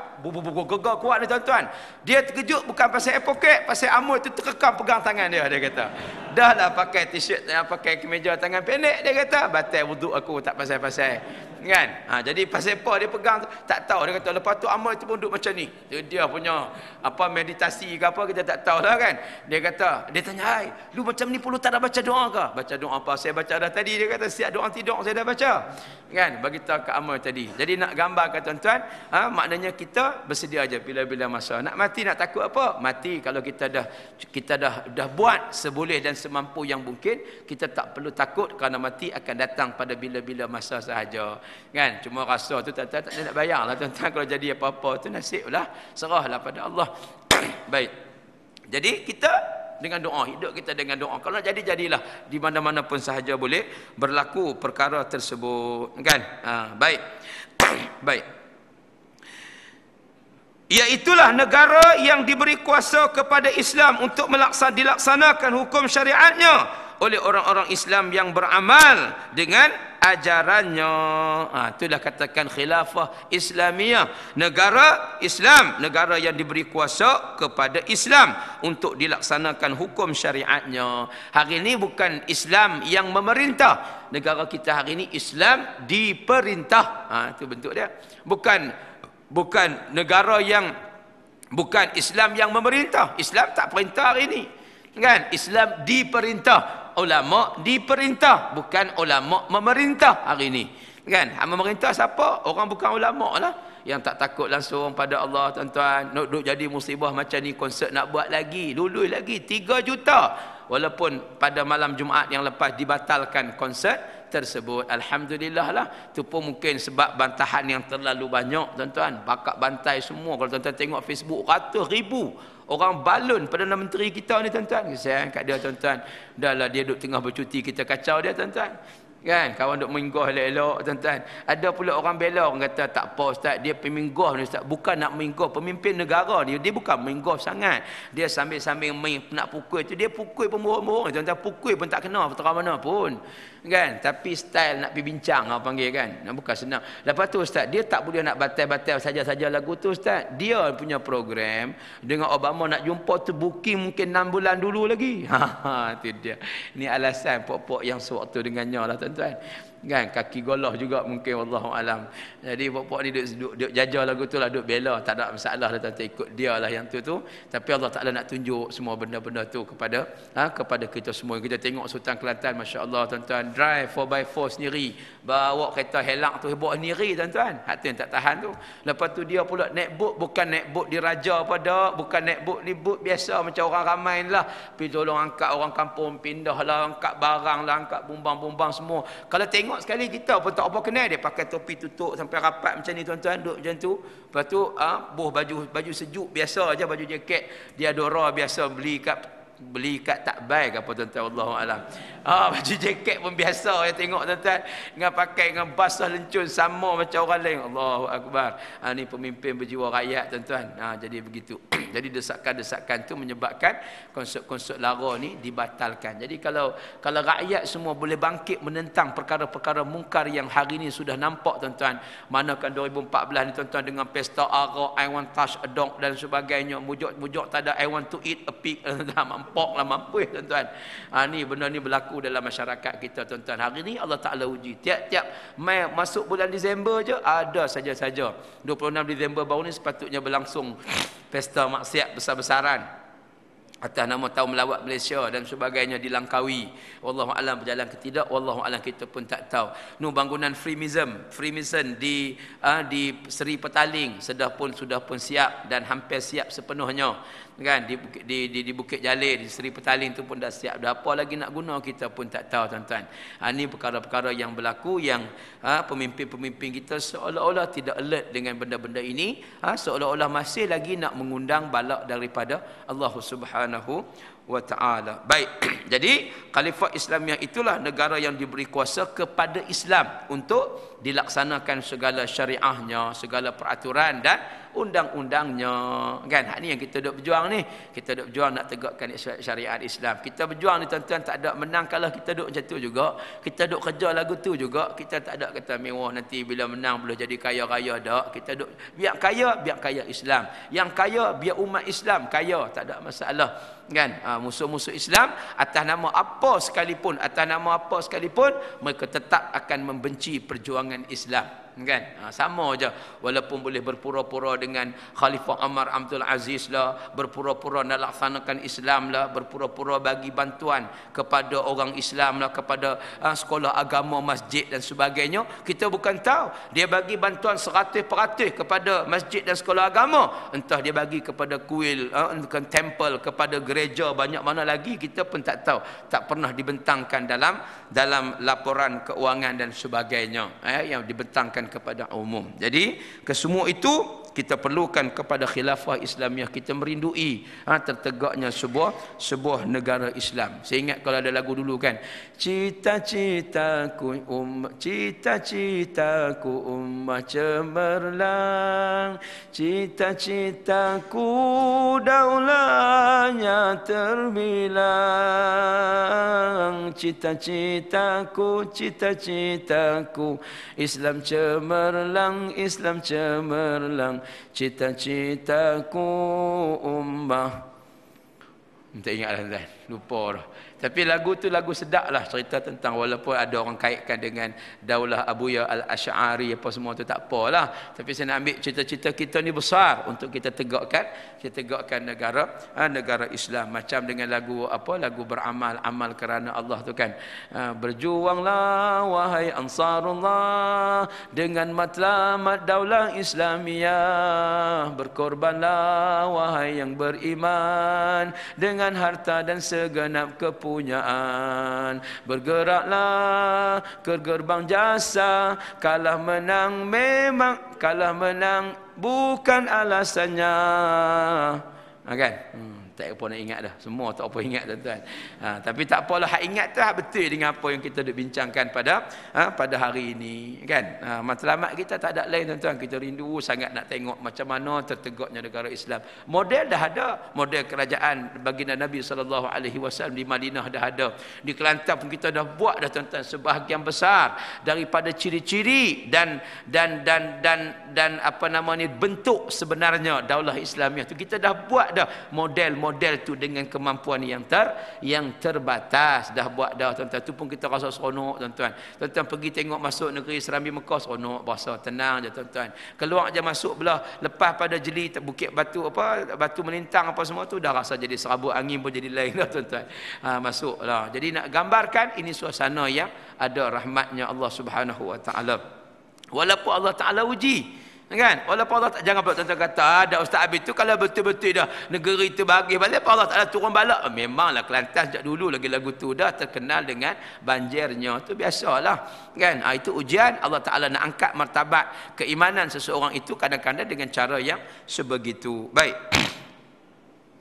gegar kuat ni tuan-tuan. Dia terkejut bukan pasal air pocket, pasal Amul tu terkekam pegang tangan dia kata. Dah lah pakai t-shirt, pakai kemeja tangan pendek, dia kata batal wuduk aku, tak pasal-pasal. Kan? Jadi pasal apa dia pegang tak tahu, dia kata lepas tu Amul tu pun duduk macam ni. Dia punya apa meditasi ke apa kita tak tahu lah kan. Dia kata, dia tanya, "Hai, lu macam ni perlu tak ada baca doa ke?" Baca doa apa? Saya baca dah tadi, dia kata siap doa tidur saya dah baca. Kan? Bagi tahu ke Amul tadi. Jadi nak gambarkan tuan-tuan, maknanya kita bersedia aja bila-bila masa. Nak mati nak takut apa? Mati kalau kita dah buat seboleh dan semampu yang mungkin, kita tak perlu takut kerana mati akan datang pada bila-bila masa sahaja. Kan, cuma rasa tu tak nak bayar lah tuan-tuan. Kalau jadi apa-apa tu nasib lah, serahlah pada Allah. Baik, jadi kita dengan doa, hidup kita dengan doa. Kalau jadilah di mana-mana pun sahaja boleh berlaku perkara tersebut. Kan, baik. Baik, iaitulah negara yang diberi kuasa kepada Islam untuk dilaksanakan hukum syariatnya oleh orang-orang Islam yang beramal dengan ajarannya. Itulah katakan khilafah Islamiyah. Negara Islam, negara yang diberi kuasa kepada Islam untuk dilaksanakan hukum syariatnya. Hari ini bukan Islam yang memerintah. Negara kita hari ini Islam diperintah. Itu bentuk dia. Bukan negara yang, bukan Islam yang memerintah. Islam tak perintah hari ini. Kan? Islam diperintah. Ulama diperintah, bukan ulama memerintah hari ini. Kan? Memerintah siapa? Orang bukan ulama lah, yang tak takut langsung pada Allah tuan-tuan. Duk jadi musibah macam ni, konsert nak buat lagi, lulus lagi 3 juta. Walaupun pada malam Jumaat yang lepas dibatalkan konsert tersebut. Alhamdulillah lah. Itu pun mungkin sebab bantahan yang terlalu banyak tuan-tuan. Bakak bantai semua. Kalau tuan-tuan tengok Facebook, ratus ribu orang balun Perdana Menteri kita ni tuan-tuan. Saya kat dia tuan-tuan. Dah lah dia duduk tengah bercuti, kita kacau dia tuan-tuan. Kan, kawan duk menggah elok-elok tuan-tuan. Ada pula orang bela, orang kata tak apa ustaz, dia peminggah ni ustaz, bukan nak menggah pemimpin negara ni, dia bukan menggah sangat. Dia sambil-sambil main nak pukul tu, dia pukul pun bohong-bohong tuan-tuan, pukul pun tak kena terang mana pun. Kan, tapi style nak pergi bincang apa panggil kan. Bukan senang. Lepas tu ustaz, dia tak boleh nak batal-batal saja-saja lagu tu ustaz. Dia punya program dengan Obama nak jumpa tu booking mungkin 6 bulan dulu lagi. Itu dia. Ni alasan pokok yang sewaktu dengannya lah tuan-tuan. Kan, kaki goloh juga mungkin, wallahu alam. Jadi pokok ni duk jaja lagu tu lah, duk bela, tak ada masalah dah tuan-tuan, ikut dia lah yang tu. Tapi Allah Taala nak tunjuk semua benda-benda tu kepada kita semua. Kita tengok Sultan Kelantan, masya-Allah tuan-tuan, drive 4x4 sendiri, bawa kereta helak tu bawa sendiri tuan-tuan. Hak tu yang tak tahan tu. Lepas tu dia pula naik boat, bukan naik boat diraja pada, bukan naik boat ni, boat biasa macam orang ramai lah. Pergi tolong angkat orang kampung, pindah lah, angkat barang lah, angkat bumbang-bumbang semua. Kalau tengok sekali kita pun tak apa kenal, dia pakai topi tutup sampai rapat macam ni tuan-tuan, duduk macam tu. Lepas tu buh baju sejuk biasa aja, baju jaket dia Dora biasa beli kat tak baik apa tuan-tuan, wallahu alam. Baju jaket pun biasa saya tengok tuan-tuan, dengan pakai dengan basah lencun sama macam orang lain. Allahu akbar. Ni pemimpin berjiwa rakyat tuan-tuan. Jadi begitu. Jadi desakan-desakan tu menyebabkan konsert-konsert lara ni dibatalkan. Jadi kalau rakyat semua boleh bangkit menentang perkara-perkara mungkar yang hari ni sudah nampak tuan-tuan. Manakan 2014 ni tuan-tuan dengan pesta arak, I want touch a dog dan sebagainya. Mujuk tak ada I want to eat a pig. Mampok lah, mampus tuan-tuan. Ni benda ni berlaku dalam masyarakat kita tuan-tuan. Hari ni Allah Ta'ala uji. Tiap-tiap masuk bulan Disember je ada saja-saja. 26 Disember baru ni sepatutnya berlangsung pesta maksiat besar-besaran atas nama tahun melawat Malaysia dan sebagainya dilangkaui. Wallahu alam berjalan ke tidak, wallahu alam kita pun tak tahu. Bangunan Freemason di Seri Petaling sudah pun siap dan hampir siap sepenuhnya. Kan, di Bukit Jalil, di Seri Petaling tu pun dah siap. Dah apa lagi nak guna kita pun tak tahu tuan-tuan. Ini perkara-perkara yang berlaku yang pemimpin-pemimpin kita seolah-olah tidak alert dengan benda-benda ini, seolah-olah masih lagi nak mengundang balak daripada Allah Subhanahu wa ta'ala. Baik. Jadi Khalifah Islamiah itulah negara yang diberi kuasa kepada Islam untuk dilaksanakan segala syariahnya, segala peraturan dan undang-undangnya. Kan? Hak ni yang kita duk berjuang ni. Kita duk berjuang nak tegakkan syariat Islam. Kita berjuang ni tuan-tuan, tak ada menang kalah, kita duk macam tu juga. Kita duk kerja lagu tu juga. Kita tak ada kata mewah nanti bila menang boleh jadi kaya-kaya dak. Kita duk biar kaya Islam. Yang kaya biar umat Islam kaya, tak ada masalah. Kan? Musuh-musuh Islam atas nama apa sekalipun, mereka tetap akan membenci perjuangan Islam. Kan? Sama aja, walaupun boleh berpura-pura dengan Khalifah Umar Abdul Aziz lah, berpura-pura nak laksanakan Islam lah, berpura-pura bagi bantuan kepada orang Islam lah, kepada sekolah agama, masjid dan sebagainya. Kita bukan tahu dia bagi bantuan 100% kepada masjid dan sekolah agama, entah dia bagi kepada kuil, temple, kepada gereja, banyak mana lagi kita pun tak tahu, tak pernah dibentangkan dalam laporan keuangan dan sebagainya, yang dibentangkan kepada umum. Jadi kesemua itu kita perlukan kepada khilafah Islamiah. Kita merindui tertegaknya sebuah negara Islam. Saya ingat kalau ada lagu dulu kan, cita-citaku ummah cemerlang, cita-citaku daulahnya terbilang, cita-citaku Islam cemerlang, cita-citaku ummah. Tak ingatlah tuan, lupa dah. Tapi lagu tu lagu sedap lah, cerita tentang, walaupun ada orang kaitkan dengan Daulah Abuya Al-Asy'ari apa semua tu, tak apalah. Tapi saya nak ambil cita-cita kita ni besar untuk kita tegakkan negara Islam. Macam dengan lagu beramal, amal kerana Allah tu kan. Berjuanglah wahai Ansarullah dengan matlamat Daulah Islamiah, berkorbanlah wahai yang beriman dengan harta dan segenap kepunyaan, bergeraklah ke gerbang jasa, kalah menang memang, kalah menang bukan alasannya. Kan? Tak apa nak ingat dah. Semua tak apa ingat tuan-tuan. Tapi tak apalah, hak ingat tu hak betul dengan apa yang kita duk bincangkan pada hari ini, kan? Matlamat kita tak ada lain tuan-tuan. Kita rindu sangat nak tengok macam mana tertegaknya negara Islam. Model dah ada, model kerajaan baginda Nabi SAW di Madinah dah ada. Di Kelantan pun kita dah buat dah tuan-tuan, sebahagian besar daripada ciri-ciri dan apa namanya bentuk sebenarnya Daulah Islamiah tu kita dah buat dah. Model tu dengan kemampuan yang terbatas dah buat dah tuan-tuan. Tu pun kita rasa seronok tuan-tuan. Tuan-tuan pergi tengok masuk negeri Serambi Mekah, seronok, bahasa tenang je tuan-tuan. Keluar je masuk belah, lepas pada jeli bukit batu batu melintang apa semua tu dah rasa jadi serabut angin pun jadi lain dah tuan-tuan. Masuklah. Jadi nak gambarkan ini suasana yang ada rahmatnya Allah Subhanahu wa taala. Walaupun Allah Taala uji, kan? Walaupun Allah tak, jangan pula tuan-tuan kata ada Ustaz Habib tu kalau betul-betul dah negeri tu bagi balik Allah Taala turun bala. Memanglah Kelantan sejak dulu lagi lagu tu dah terkenal dengan banjirnya, tu biasalah, kan? Itu ujian. Allah Taala nak angkat martabat keimanan seseorang itu kadang-kadang dengan cara yang sebegitu. Baik.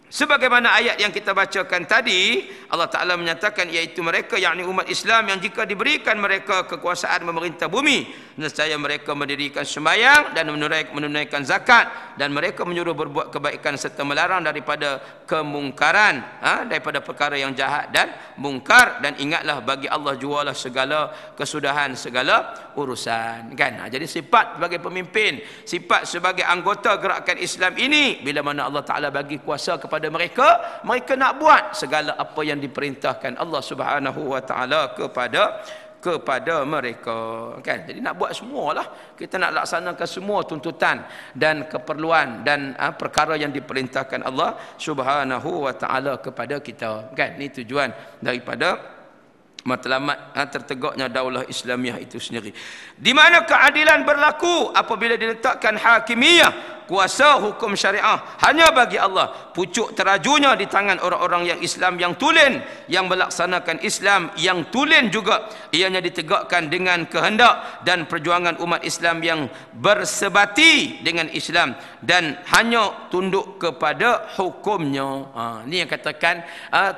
Sebagaimana ayat yang kita bacakan tadi, Allah Ta'ala menyatakan iaitu mereka, yakni umat Islam, yang jika diberikan mereka kekuasaan memerintah bumi, nescaya mereka mendirikan sembahyang dan menunaikan zakat, dan mereka menyuruh berbuat kebaikan serta melarang daripada kemungkaran, daripada perkara yang jahat dan mungkar. Dan ingatlah bagi Allah jualah segala kesudahan, segala urusan, kan? Jadi sifat sebagai pemimpin, sifat sebagai anggota gerakan Islam ini, bila mana Allah Ta'ala bagi kuasa kepada mereka nak buat segala apa yang diperintahkan Allah Subhanahu wa taala kepada mereka, kan? Jadi nak buat semualah, kita nak laksanakan semua tuntutan dan keperluan dan perkara yang diperintahkan Allah Subhanahu wa taala kepada kita, kan? Ini tujuan daripada matlamat tertegaknya Daulah Islamiah itu sendiri. Di mana keadilan berlaku apabila diletakkan hakimiyah kuasa hukum syariah hanya bagi Allah. Pucuk terajunya di tangan orang-orang yang Islam yang tulen, yang melaksanakan Islam yang tulen juga. Ianya ditegakkan dengan kehendak dan perjuangan umat Islam yang bersebati dengan Islam dan hanya tunduk kepada hukumnya. Ini yang katakan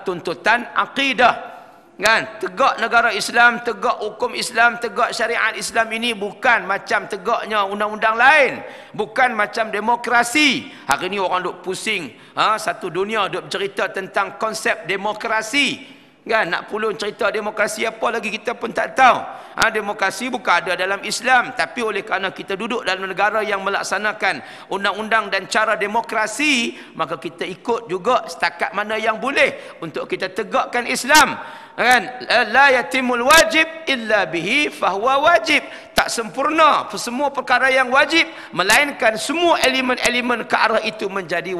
tuntutan akidah. Kan, tegak negara Islam, tegak hukum Islam, tegak syariat Islam ini bukan macam tegaknya undang-undang lain, bukan macam demokrasi. Hari ini orang duk pusing, satu dunia duk bercerita tentang konsep demokrasi. Kan, nak pulun cerita demokrasi apa lagi kita pun tak tahu. Demokrasi bukan ada dalam Islam, tapi oleh kerana kita duduk dalam negara yang melaksanakan undang-undang dan cara demokrasi, maka kita ikut juga setakat mana yang boleh untuk kita tegakkan Islam. Kan, la yatimul wajib illa bihi fahuwa wajib. Tak sempurna semua perkara yang wajib, melainkan semua elemen-elemen ke arah itu menjadi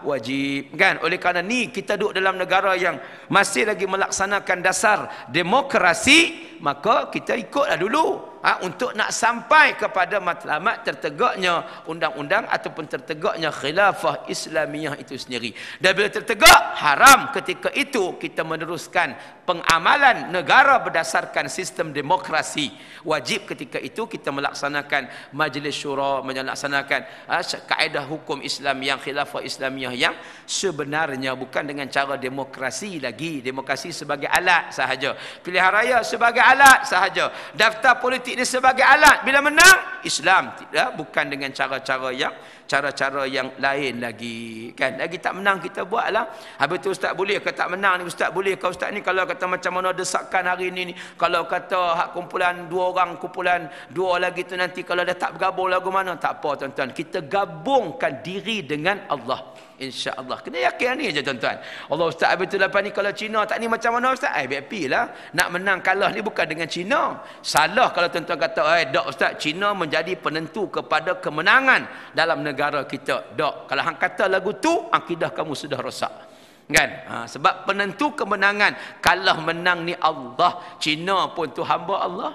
wajib. Kan, oleh kerana ni kita duduk dalam negara yang masih lagi melaksanakan dasar demokrasi, maka kita ikutlah dulu untuk nak sampai kepada matlamat tertegaknya undang-undang ataupun tertegaknya khilafah Islamiyah itu sendiri. Dan bila tertegak, haram ketika itu kita meneruskan pengamalan negara berdasarkan sistem demokrasi. Wajib ketika itu kita melaksanakan majlis syura, melaksanakan kaedah hukum Islam yang khilafah Islamiyah yang sebenarnya, bukan dengan cara demokrasi lagi. Demokrasi sebagai alat sahaja, pilihan raya sebagai alat sahaja, daftar politik ini sebagai alat. Bila menang Islam, tidak, bukan dengan cara-cara yang lain lagi. Kan, lagi tak menang kita buatlah. Habis tu ustaz boleh ke tak menang ni, ustaz boleh ke ustaz ni, kalau kata macam mana desakan hari ni, kalau kata hak kumpulan 2 orang, kumpulan 2 lagi tu nanti kalau dah tak bergabung lagu mana, tak apa tuan-tuan, kita gabungkan diri dengan Allah. InsyaAllah. Kena yakin ni je tuan-tuan. Allah ustaz habis tu lepas ni kalau Cina tak ni macam mana ustaz? BIP lah. Nak menang kalah ni bukan dengan Cina. Salah kalau tuan-tuan kata, tak ustaz, Cina menjadi penentu kepada kemenangan dalam negara kita. Tak. Kalau hang kata lagu tu, akidah kamu sudah rosak. Kan? Sebab penentu kemenangan, kalah menang ni Allah. Cina pun tu hamba Allah.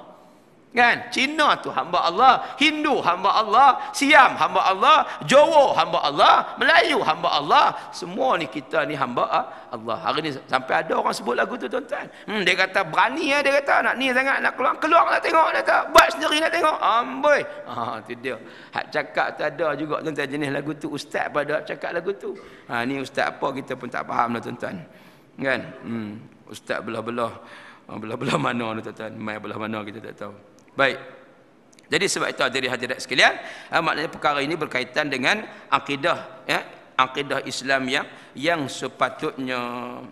Kan? Cina tu hamba Allah, Hindu hamba Allah, Siam hamba Allah, Jawa hamba Allah, Melayu hamba Allah. Semua ni kita ni hamba Allah. Hari ni sampai ada orang sebut lagu tu tuan-tuan. Dia kata berani dia kata nak ni sangat, nak keluar nak tengok, nak tak buat sendiri nak tengok. Amboi. Tu dia. Hak cakap tu ada juga tuan-tuan, jenis lagu tu ustaz pada cakap lagu tu. Ni ustaz apa kita pun tak faham lah tuan-tuan. Kan? Ustaz belah-belah mana tuan-tuan, mai belah mana kita tak tahu. Baik. Jadi sebab itu hadirin sekalian, maknanya perkara ini berkaitan dengan akidah, akidah Islam yang sepatutnya,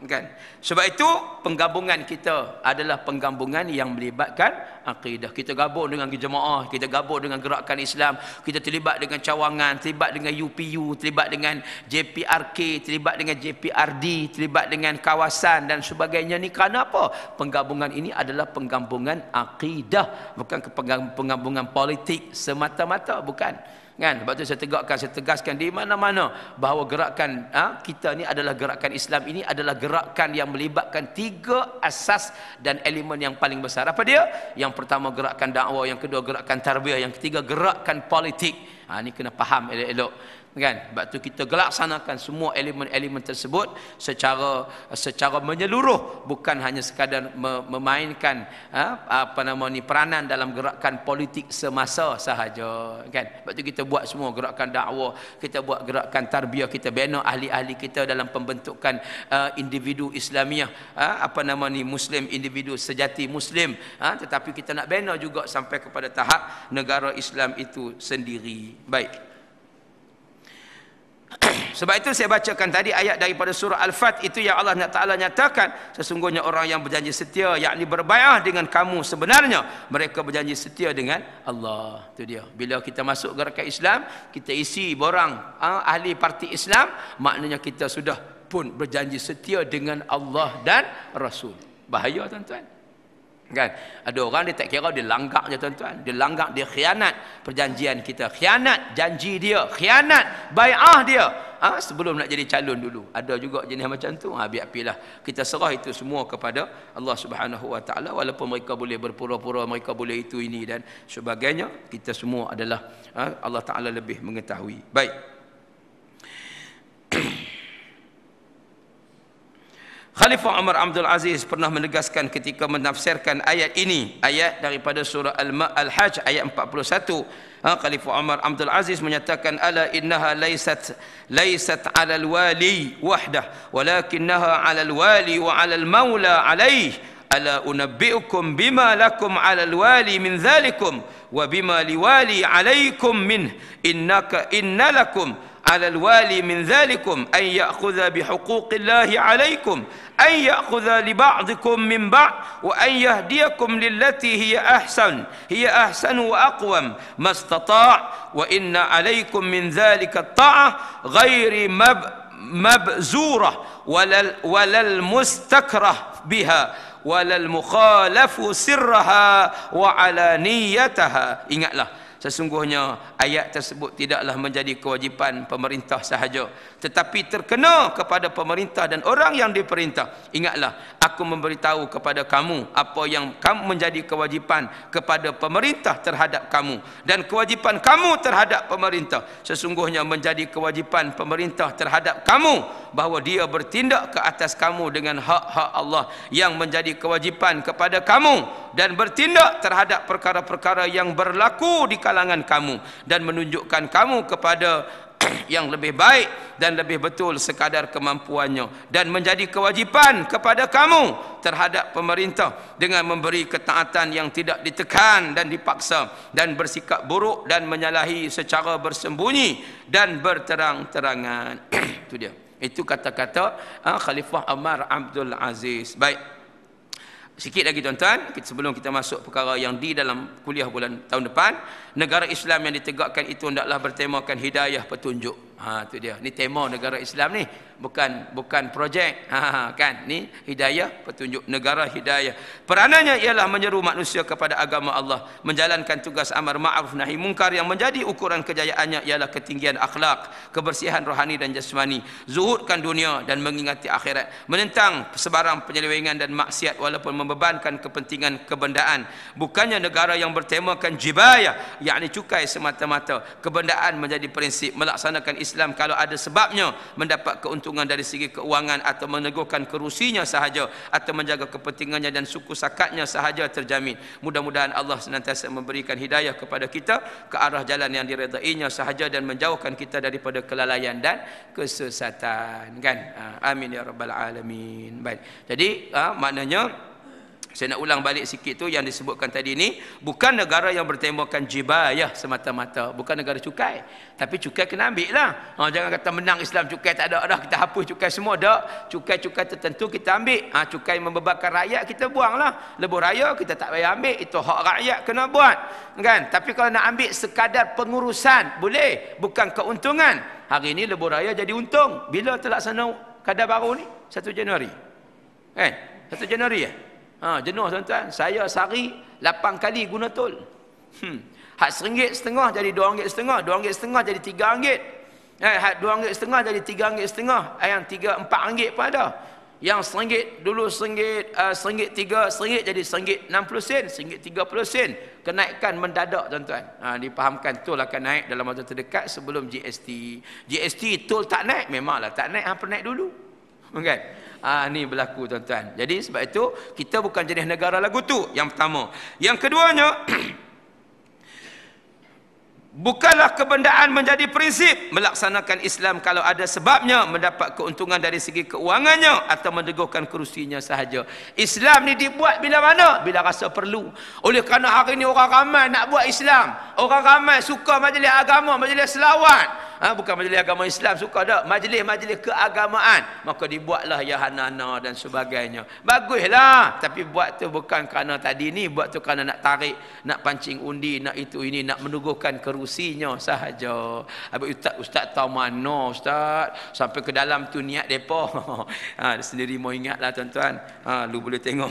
kan. Sebab itu penggabungan kita adalah penggabungan yang melibatkan akidah. Kita gabung dengan jemaah, kita gabung dengan gerakan Islam, kita terlibat dengan cawangan, terlibat dengan UPU, terlibat dengan JPRK, terlibat dengan JPRD, terlibat dengan kawasan dan sebagainya. Ni kerana apa? Penggabungan ini adalah penggabungan akidah, bukan penggabungan politik semata-mata, bukan. Kan? Sebab tu saya tegaskan di mana-mana bahawa gerakan kita ni adalah gerakan Islam, ini adalah gerakan yang melibatkan 3 asas dan elemen yang paling besar. Apa dia? Yang pertama gerakan dakwah, yang kedua gerakan tarbiyah, yang ketiga gerakan politik. Ni kena faham elok-elok. Kan? Sebab tu kita laksanakan semua elemen-elemen tersebut secara menyeluruh, bukan hanya sekadar memainkan peranan dalam gerakan politik semasa sahaja. Kan? Sebab tu kita buat semua gerakan dakwah, kita buat gerakan tarbiyah, kita bina ahli-ahli kita dalam pembentukan individu Islamiah, Muslim, individu sejati Muslim. Tetapi kita nak bina juga sampai kepada tahap negara Islam itu sendiri. Baik. Sebab itu saya bacakan tadi ayat daripada surah Al-Fat itu yang Allah Ta'ala nyatakan, sesungguhnya orang yang berjanji setia, yakni berbai'ah dengan kamu, sebenarnya mereka berjanji setia dengan Allah. Itu dia. Bila kita masuk gerakan Islam, kita isi borang ahli parti Islam, maknanya kita sudah pun berjanji setia dengan Allah dan Rasul. Bahaya tuan-tuan. Kan? Ada orang dia tak kira, dia langgar je tuan-tuan. Dia langgar, dia khianat perjanjian kita, khianat janji dia, khianat bai'ah dia. sebelum nak jadi calon dulu. Ada juga jenis macam tu. Biar pilih. Kita serah itu semua kepada Allah Subhanahu Wa Taala. Walaupun mereka boleh berpura-pura, mereka boleh itu ini dan sebagainya, kita semua adalah Allah Taala lebih mengetahui. Baik. Khalifah Umar Abdul Aziz pernah menegaskan ketika menafsirkan ayat ini, ayat daripada surah Al-Hajj ayat 41. Khalifah Umar Abdul Aziz menyatakan, ala innaha laysat 'ala al-wali wahdah walakinnaha 'ala al-wali wa 'ala al-maula 'alayhi. Ala unabbi'ukum bima lakum 'ala al-wali min dhalikum wa bima liwali 'alaykum min inna lakum 'ala al-wali min dhalikum an ya'khudha bi huquqillahi 'alaykum an ya'khudha li ba'dikum min ba'd wa an yahdiyakum lillati hiya ahsan wa aqwam mastata' wa inna 'alaykum min dhalika at-ta'ah ghairi mabzurah walal mustakrah biha walal mukhalafu sirraha wa alaniyataha. Ingatlah, sesungguhnya ayat tersebut tidaklah menjadi kewajipan pemerintah sahaja, tetapi terkena kepada pemerintah dan orang yang diperintah. Ingatlah, aku memberitahu kepada kamu apa yang kamu menjadi kewajipan kepada pemerintah terhadap kamu dan kewajipan kamu terhadap pemerintah. Sesungguhnya menjadi kewajipan pemerintah terhadap kamu bahawa dia bertindak ke atas kamu dengan hak-hak Allah yang menjadi kewajipan kepada kamu dan bertindak terhadap perkara-perkara yang berlaku di kalangan kamu dan menunjukkan kamu kepada yang lebih baik dan lebih betul sekadar kemampuannya, dan menjadi kewajipan kepada kamu terhadap pemerintah dengan memberi ketaatan yang tidak ditekan dan dipaksa, dan bersikap buruk dan menyalahi secara bersembunyi dan berterang-terangan. Itu dia. Itu kata-kata Khalifah Umar Abdul Aziz. Baik. Sikit lagi tuan-tuan, sebelum kita masuk perkara yang di dalam kuliah bulan tahun depan. Negara Islam yang ditegakkan itu hendaklah bertemakan hidayah petunjuk. Itu dia. Ni tema negara Islam ni, bukan projek. Kan? Ni hidayah petunjuk, negara hidayah. Peranannya ialah menyeru manusia kepada agama Allah, menjalankan tugas amar ma'ruf nahi munkar yang menjadi ukuran kejayaannya ialah ketinggian akhlak, kebersihan rohani dan jasmani, zuhudkan dunia dan mengingati akhirat, menentang sebarang penyelewengan dan maksiat walaupun membebankan kepentingan kebendaan. Bukannya negara yang bertemakan jibayah, yakni cukai semata-mata. Kebendaan menjadi prinsip, melaksanakan Islam kalau ada sebabnya, mendapat keuntungan dari segi keuangan atau meneguhkan kerusinya sahaja atau menjaga kepentingannya dan suku sakatnya sahaja terjamin. Mudah-mudahan Allah senantiasa memberikan hidayah kepada kita ke arah jalan yang diredainya sahaja dan menjauhkan kita daripada kelalaian dan kesesatan. Kan? Amin ya rabbal alamin. Baik. Jadi maknanya, saya nak ulang balik sikit tu yang disebutkan tadi ni, bukan negara yang bertemakan jibayah semata-mata, bukan negara cukai. Tapi cukai kena ambil lah. Jangan kata menang Islam cukai tak ada dah, kita hapus cukai semua dak. Cukai-cukai tertentu kita ambil. Cukai membebankan rakyat kita buang lah. Lebuh raya kita tak payah ambil, itu hak rakyat kena buat. Kan? Tapi kalau nak ambil sekadar pengurusan boleh, bukan keuntungan. Hari ni lebuh raya jadi untung. Bila terlaksana kadar baru ni? 1 Januari. Kan? 1 Januari ya? Jenuh tuan-tuan. Saya sehari 8 kali guna tol. Hak RM1.50 jadi RM2.50, RM2.50 jadi RM3. Hak RM2.50 jadi RM3.50. Yang RM3-4 pun ada. Yang RM1 dulu RM1.3 jadi RM1.60, RM1.30. Kenaikan mendadak tuan-tuan. Dipahamkan tol akan naik dalam masa terdekat sebelum GST. GST tol tak naik, memanglah tak naik, hampa naik dulu. Kan? Ni berlaku tuan-tuan. Jadi sebab itu kita bukan jenis negara lagu tu. Yang pertama. Yang keduanya, bukanlah kebendaan menjadi prinsip, melaksanakan Islam kalau ada sebabnya, mendapat keuntungan dari segi keuangannya atau meneguhkan kerusinya sahaja. Islam ni dibuat bila mana? Bila rasa perlu. Oleh kerana hari ni orang ramai nak buat Islam. Orang ramai suka majlis agama, majlis selawat. Bukan majlis agama Islam suka tak, majlis-majlis keagamaan, maka dibuatlah Yahanana dan sebagainya. Baguslah, tapi buat tu bukan kerana tadi ni, buat tu kerana nak tarik, nak pancing undi, nak itu ini, nak meneguhkan kerusinya sahaja. Habis ustaz tahu mana ustaz sampai ke dalam tu niat depa. Sendiri mau ingatlah tuan-tuan. Lu boleh tengok,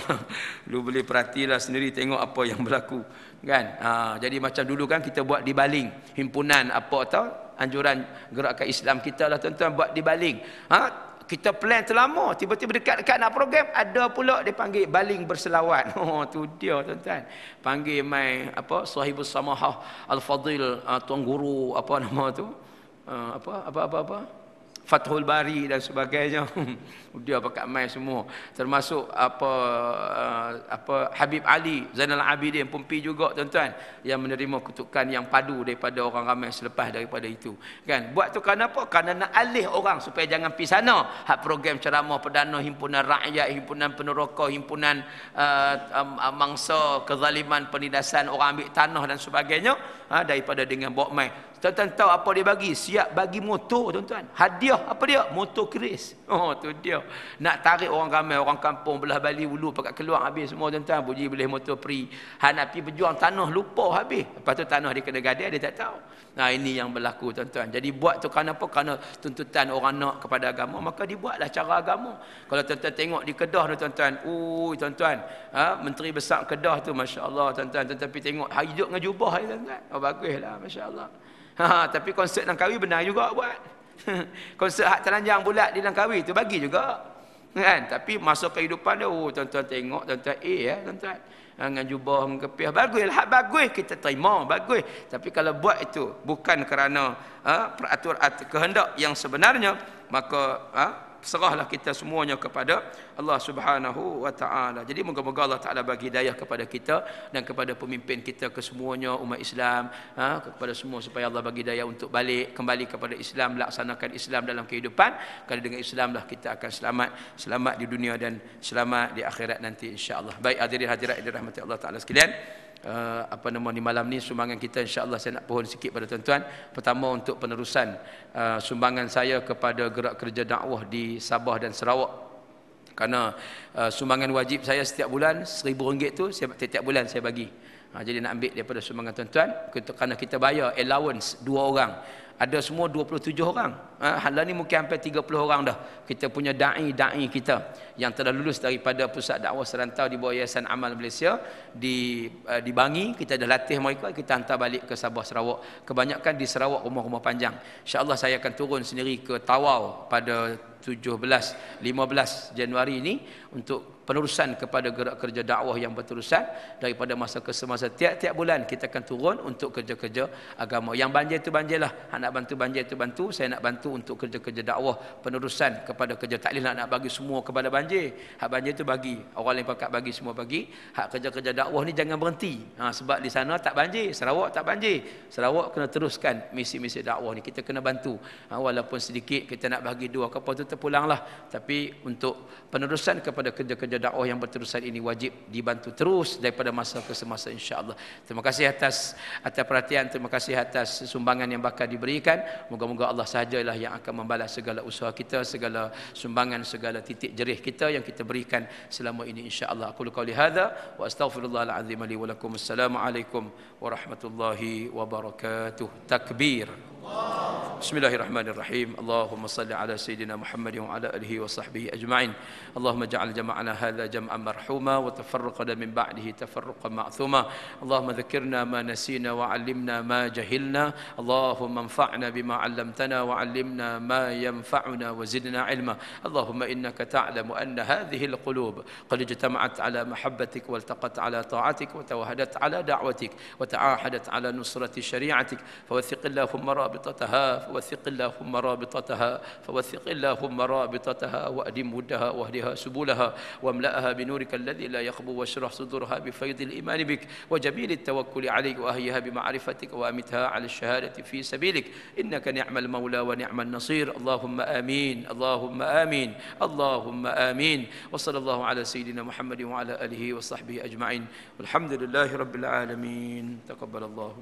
lu boleh perhatilah sendiri, tengok apa yang berlaku. Kan? Jadi macam dulu kan kita buat di Baling, himpunan apa tau, anjuran gerakan Islam kita lah tuan-tuan, buat di baling. Kita plan terlama, tiba-tiba dekat-dekat nak program, ada pula dia panggil baling berselawat. Oh, tu dia tuan-tuan. Panggil mai apa Sahibus Samahah Al-Fadil, tuan guru apa nama tu? Apa Fathul Bari dan sebagainya. Dia pakat mai semua. Termasuk Habib Ali Zainal Abidin pun pi juga tuan-tuan, yang menerima kutukan yang padu daripada orang ramai selepas daripada itu. Kan? Buat tu kerana apa? Kerana nak alih orang supaya jangan pi sana. Hak program ceramah perdana, himpunan rakyat, himpunan peneroka, himpunan mangsa kezaliman, penindasan orang ambil tanah dan sebagainya, daripada dengan bawa mai. Tuan-tuan tahu apa dia bagi? Siap bagi motor tuan-tuan. Hadiah apa dia? Motor keris. Oh, tu dia. Nak tarik orang ramai, orang kampung belah Bali Ulu pakat keluar habis semua tuan-tuan. Puji boleh motor free. Nak pergi berjuang tanah lupa habis. Lepas tu tanah dia kena gadai, dia tak tahu. Nah, ini yang berlaku tuan-tuan. Jadi buat tu kerana apa? Kerana tuntutan orang nak kepada agama, maka dibuatlah cara agama. Kalau tuan-tuan tengok di Kedah tu tuan-tuan, tuan-tuan, Menteri Besar Kedah tu masya-Allah tuan-tuan, tetapi tengok hidup dengan jubah dia tuan-tuan. Oh, baguslah masya-Allah. Tapi konsert Langkawi benar juga buat. Konsert hak telanjang bulat di Langkawi tu bagi juga. Kan? Tapi masa kehidupan dia, tuan-tuan tengok tuan-tuan, tuan-tuan, dengan jubah mengkepiah, baguslah, hak bagus kita terima, bagus. Tapi kalau buat itu bukan kerana peraturan kehendak yang sebenarnya, maka serahlah kita semuanya kepada Allah Subhanahu wa taala. Jadi moga-moga Allah Taala bagi hidayah kepada kita dan kepada pemimpin kita kesemuanya, umat Islam, kepada semua, supaya Allah bagi hidayah untuk kembali kepada Islam, laksanakan Islam dalam kehidupan. Kerana dengan Islamlah kita akan selamat di dunia dan selamat di akhirat nanti insya-Allah. Baik hadirin hadirat yang dirahmati Allah Taala sekalian, di malam ni sumbangan kita insya-Allah saya nak pohon sikit pada tuan-tuan. Pertama, untuk penerusan sumbangan saya kepada gerak kerja dakwah di Sabah dan Sarawak. Kerana sumbangan wajib saya setiap bulan RM1,000 tu setiap bulan saya bagi. Jadi nak ambil daripada sumbangan tuan-tuan, kerana kita bayar allowance 2 orang. Ada semua 27 orang. Hala ni mungkin hampir 30 orang dah. Kita punya da'i kita yang telah lulus daripada Pusat Dakwah Serantau di bawah Yayasan Amal Malaysia di Bangi. Kita dah latih mereka, kita hantar balik ke Sabah Sarawak. Kebanyakan di Sarawak rumah-rumah panjang. InsyaAllah saya akan turun sendiri ke Tawau pada 15 Januari ini untuk penerusan kepada gerak kerja dakwah yang berterusan daripada masa ke semasa. Tiap-tiap bulan kita akan turun untuk kerja-kerja agama. Yang banjir tu banjirlah. Hak nak bantu banjir tu bantu, saya nak bantu untuk kerja-kerja dakwah penerusan kepada kerja taklif. Nak bagi semua kepada banjir. Hak banjir tu bagi. Orang lain pakat bagi, semua bagi. Hak kerja-kerja dakwah ni jangan berhenti. Sebab di sana tak banjir, Sarawak tak banjir. Sarawak kena teruskan misi-misi dakwah ni. Kita kena bantu. Walaupun sedikit kita nak bagi dua ke apa tu terpulanglah. Tapi untuk penerusan kepada kerja-kerja dakwah yang berterusan ini wajib dibantu terus daripada masa ke semasa insya-Allah. Terima kasih atas perhatian, terima kasih atas sumbangan yang bakal diberikan. Moga-moga Allah sahajalah yang akan membalas segala usaha kita, segala sumbangan, segala titik jerih kita yang kita berikan selama ini insya-Allah. Aku qauli hadza wa astaghfirullahal azim li wa lakum. Assalamualaikum warahmatullahi wabarakatuh. Takbir. Bismillahirrahmanirrahim. Allahumma salli ala sayyidina Muhammad wa ala alihi wa sahbihi ajma'in. Allahumma ja'al jama'ana hadha jam'an marhuma wa tafarraqana min ba'dihi tafarruqan ma'thuma. Allahumma dhakkirna ma nasina wa 'allimna ma jahilna. Allahumma anfa'na bima 'allamtana wa 'allimna ma yanfa'una wa zidna 'ilma. Allahumma innaka ta'lamu anna hadhihi al-qulub qad ijtama'at 'ala mahabbatik wa iltaqat 'ala ta'atik wa tawahadat 'ala da'watik wa ta'ahadat 'ala nusrati syari'atik. Fawathiq Allahumma رابطتها فوثق اللهم رابطتها فوثق اللهم رابطتها وأدم ودها واهدها سبلها واملأها بنورك الذي لا يخبو واشرح صدورها بفيض الإيمان بك وجميل التوكل عليك وأهيها بمعرفتك وأمتها على الشهادة في سبيلك إنك نعم المولى ونعم النصير. اللهم آمين اللهم آمين اللهم آمين. وصلى الله على سيدنا محمد وعلى آله وصحبه أجمعين والحمد لله رب العالمين. تقبل الله.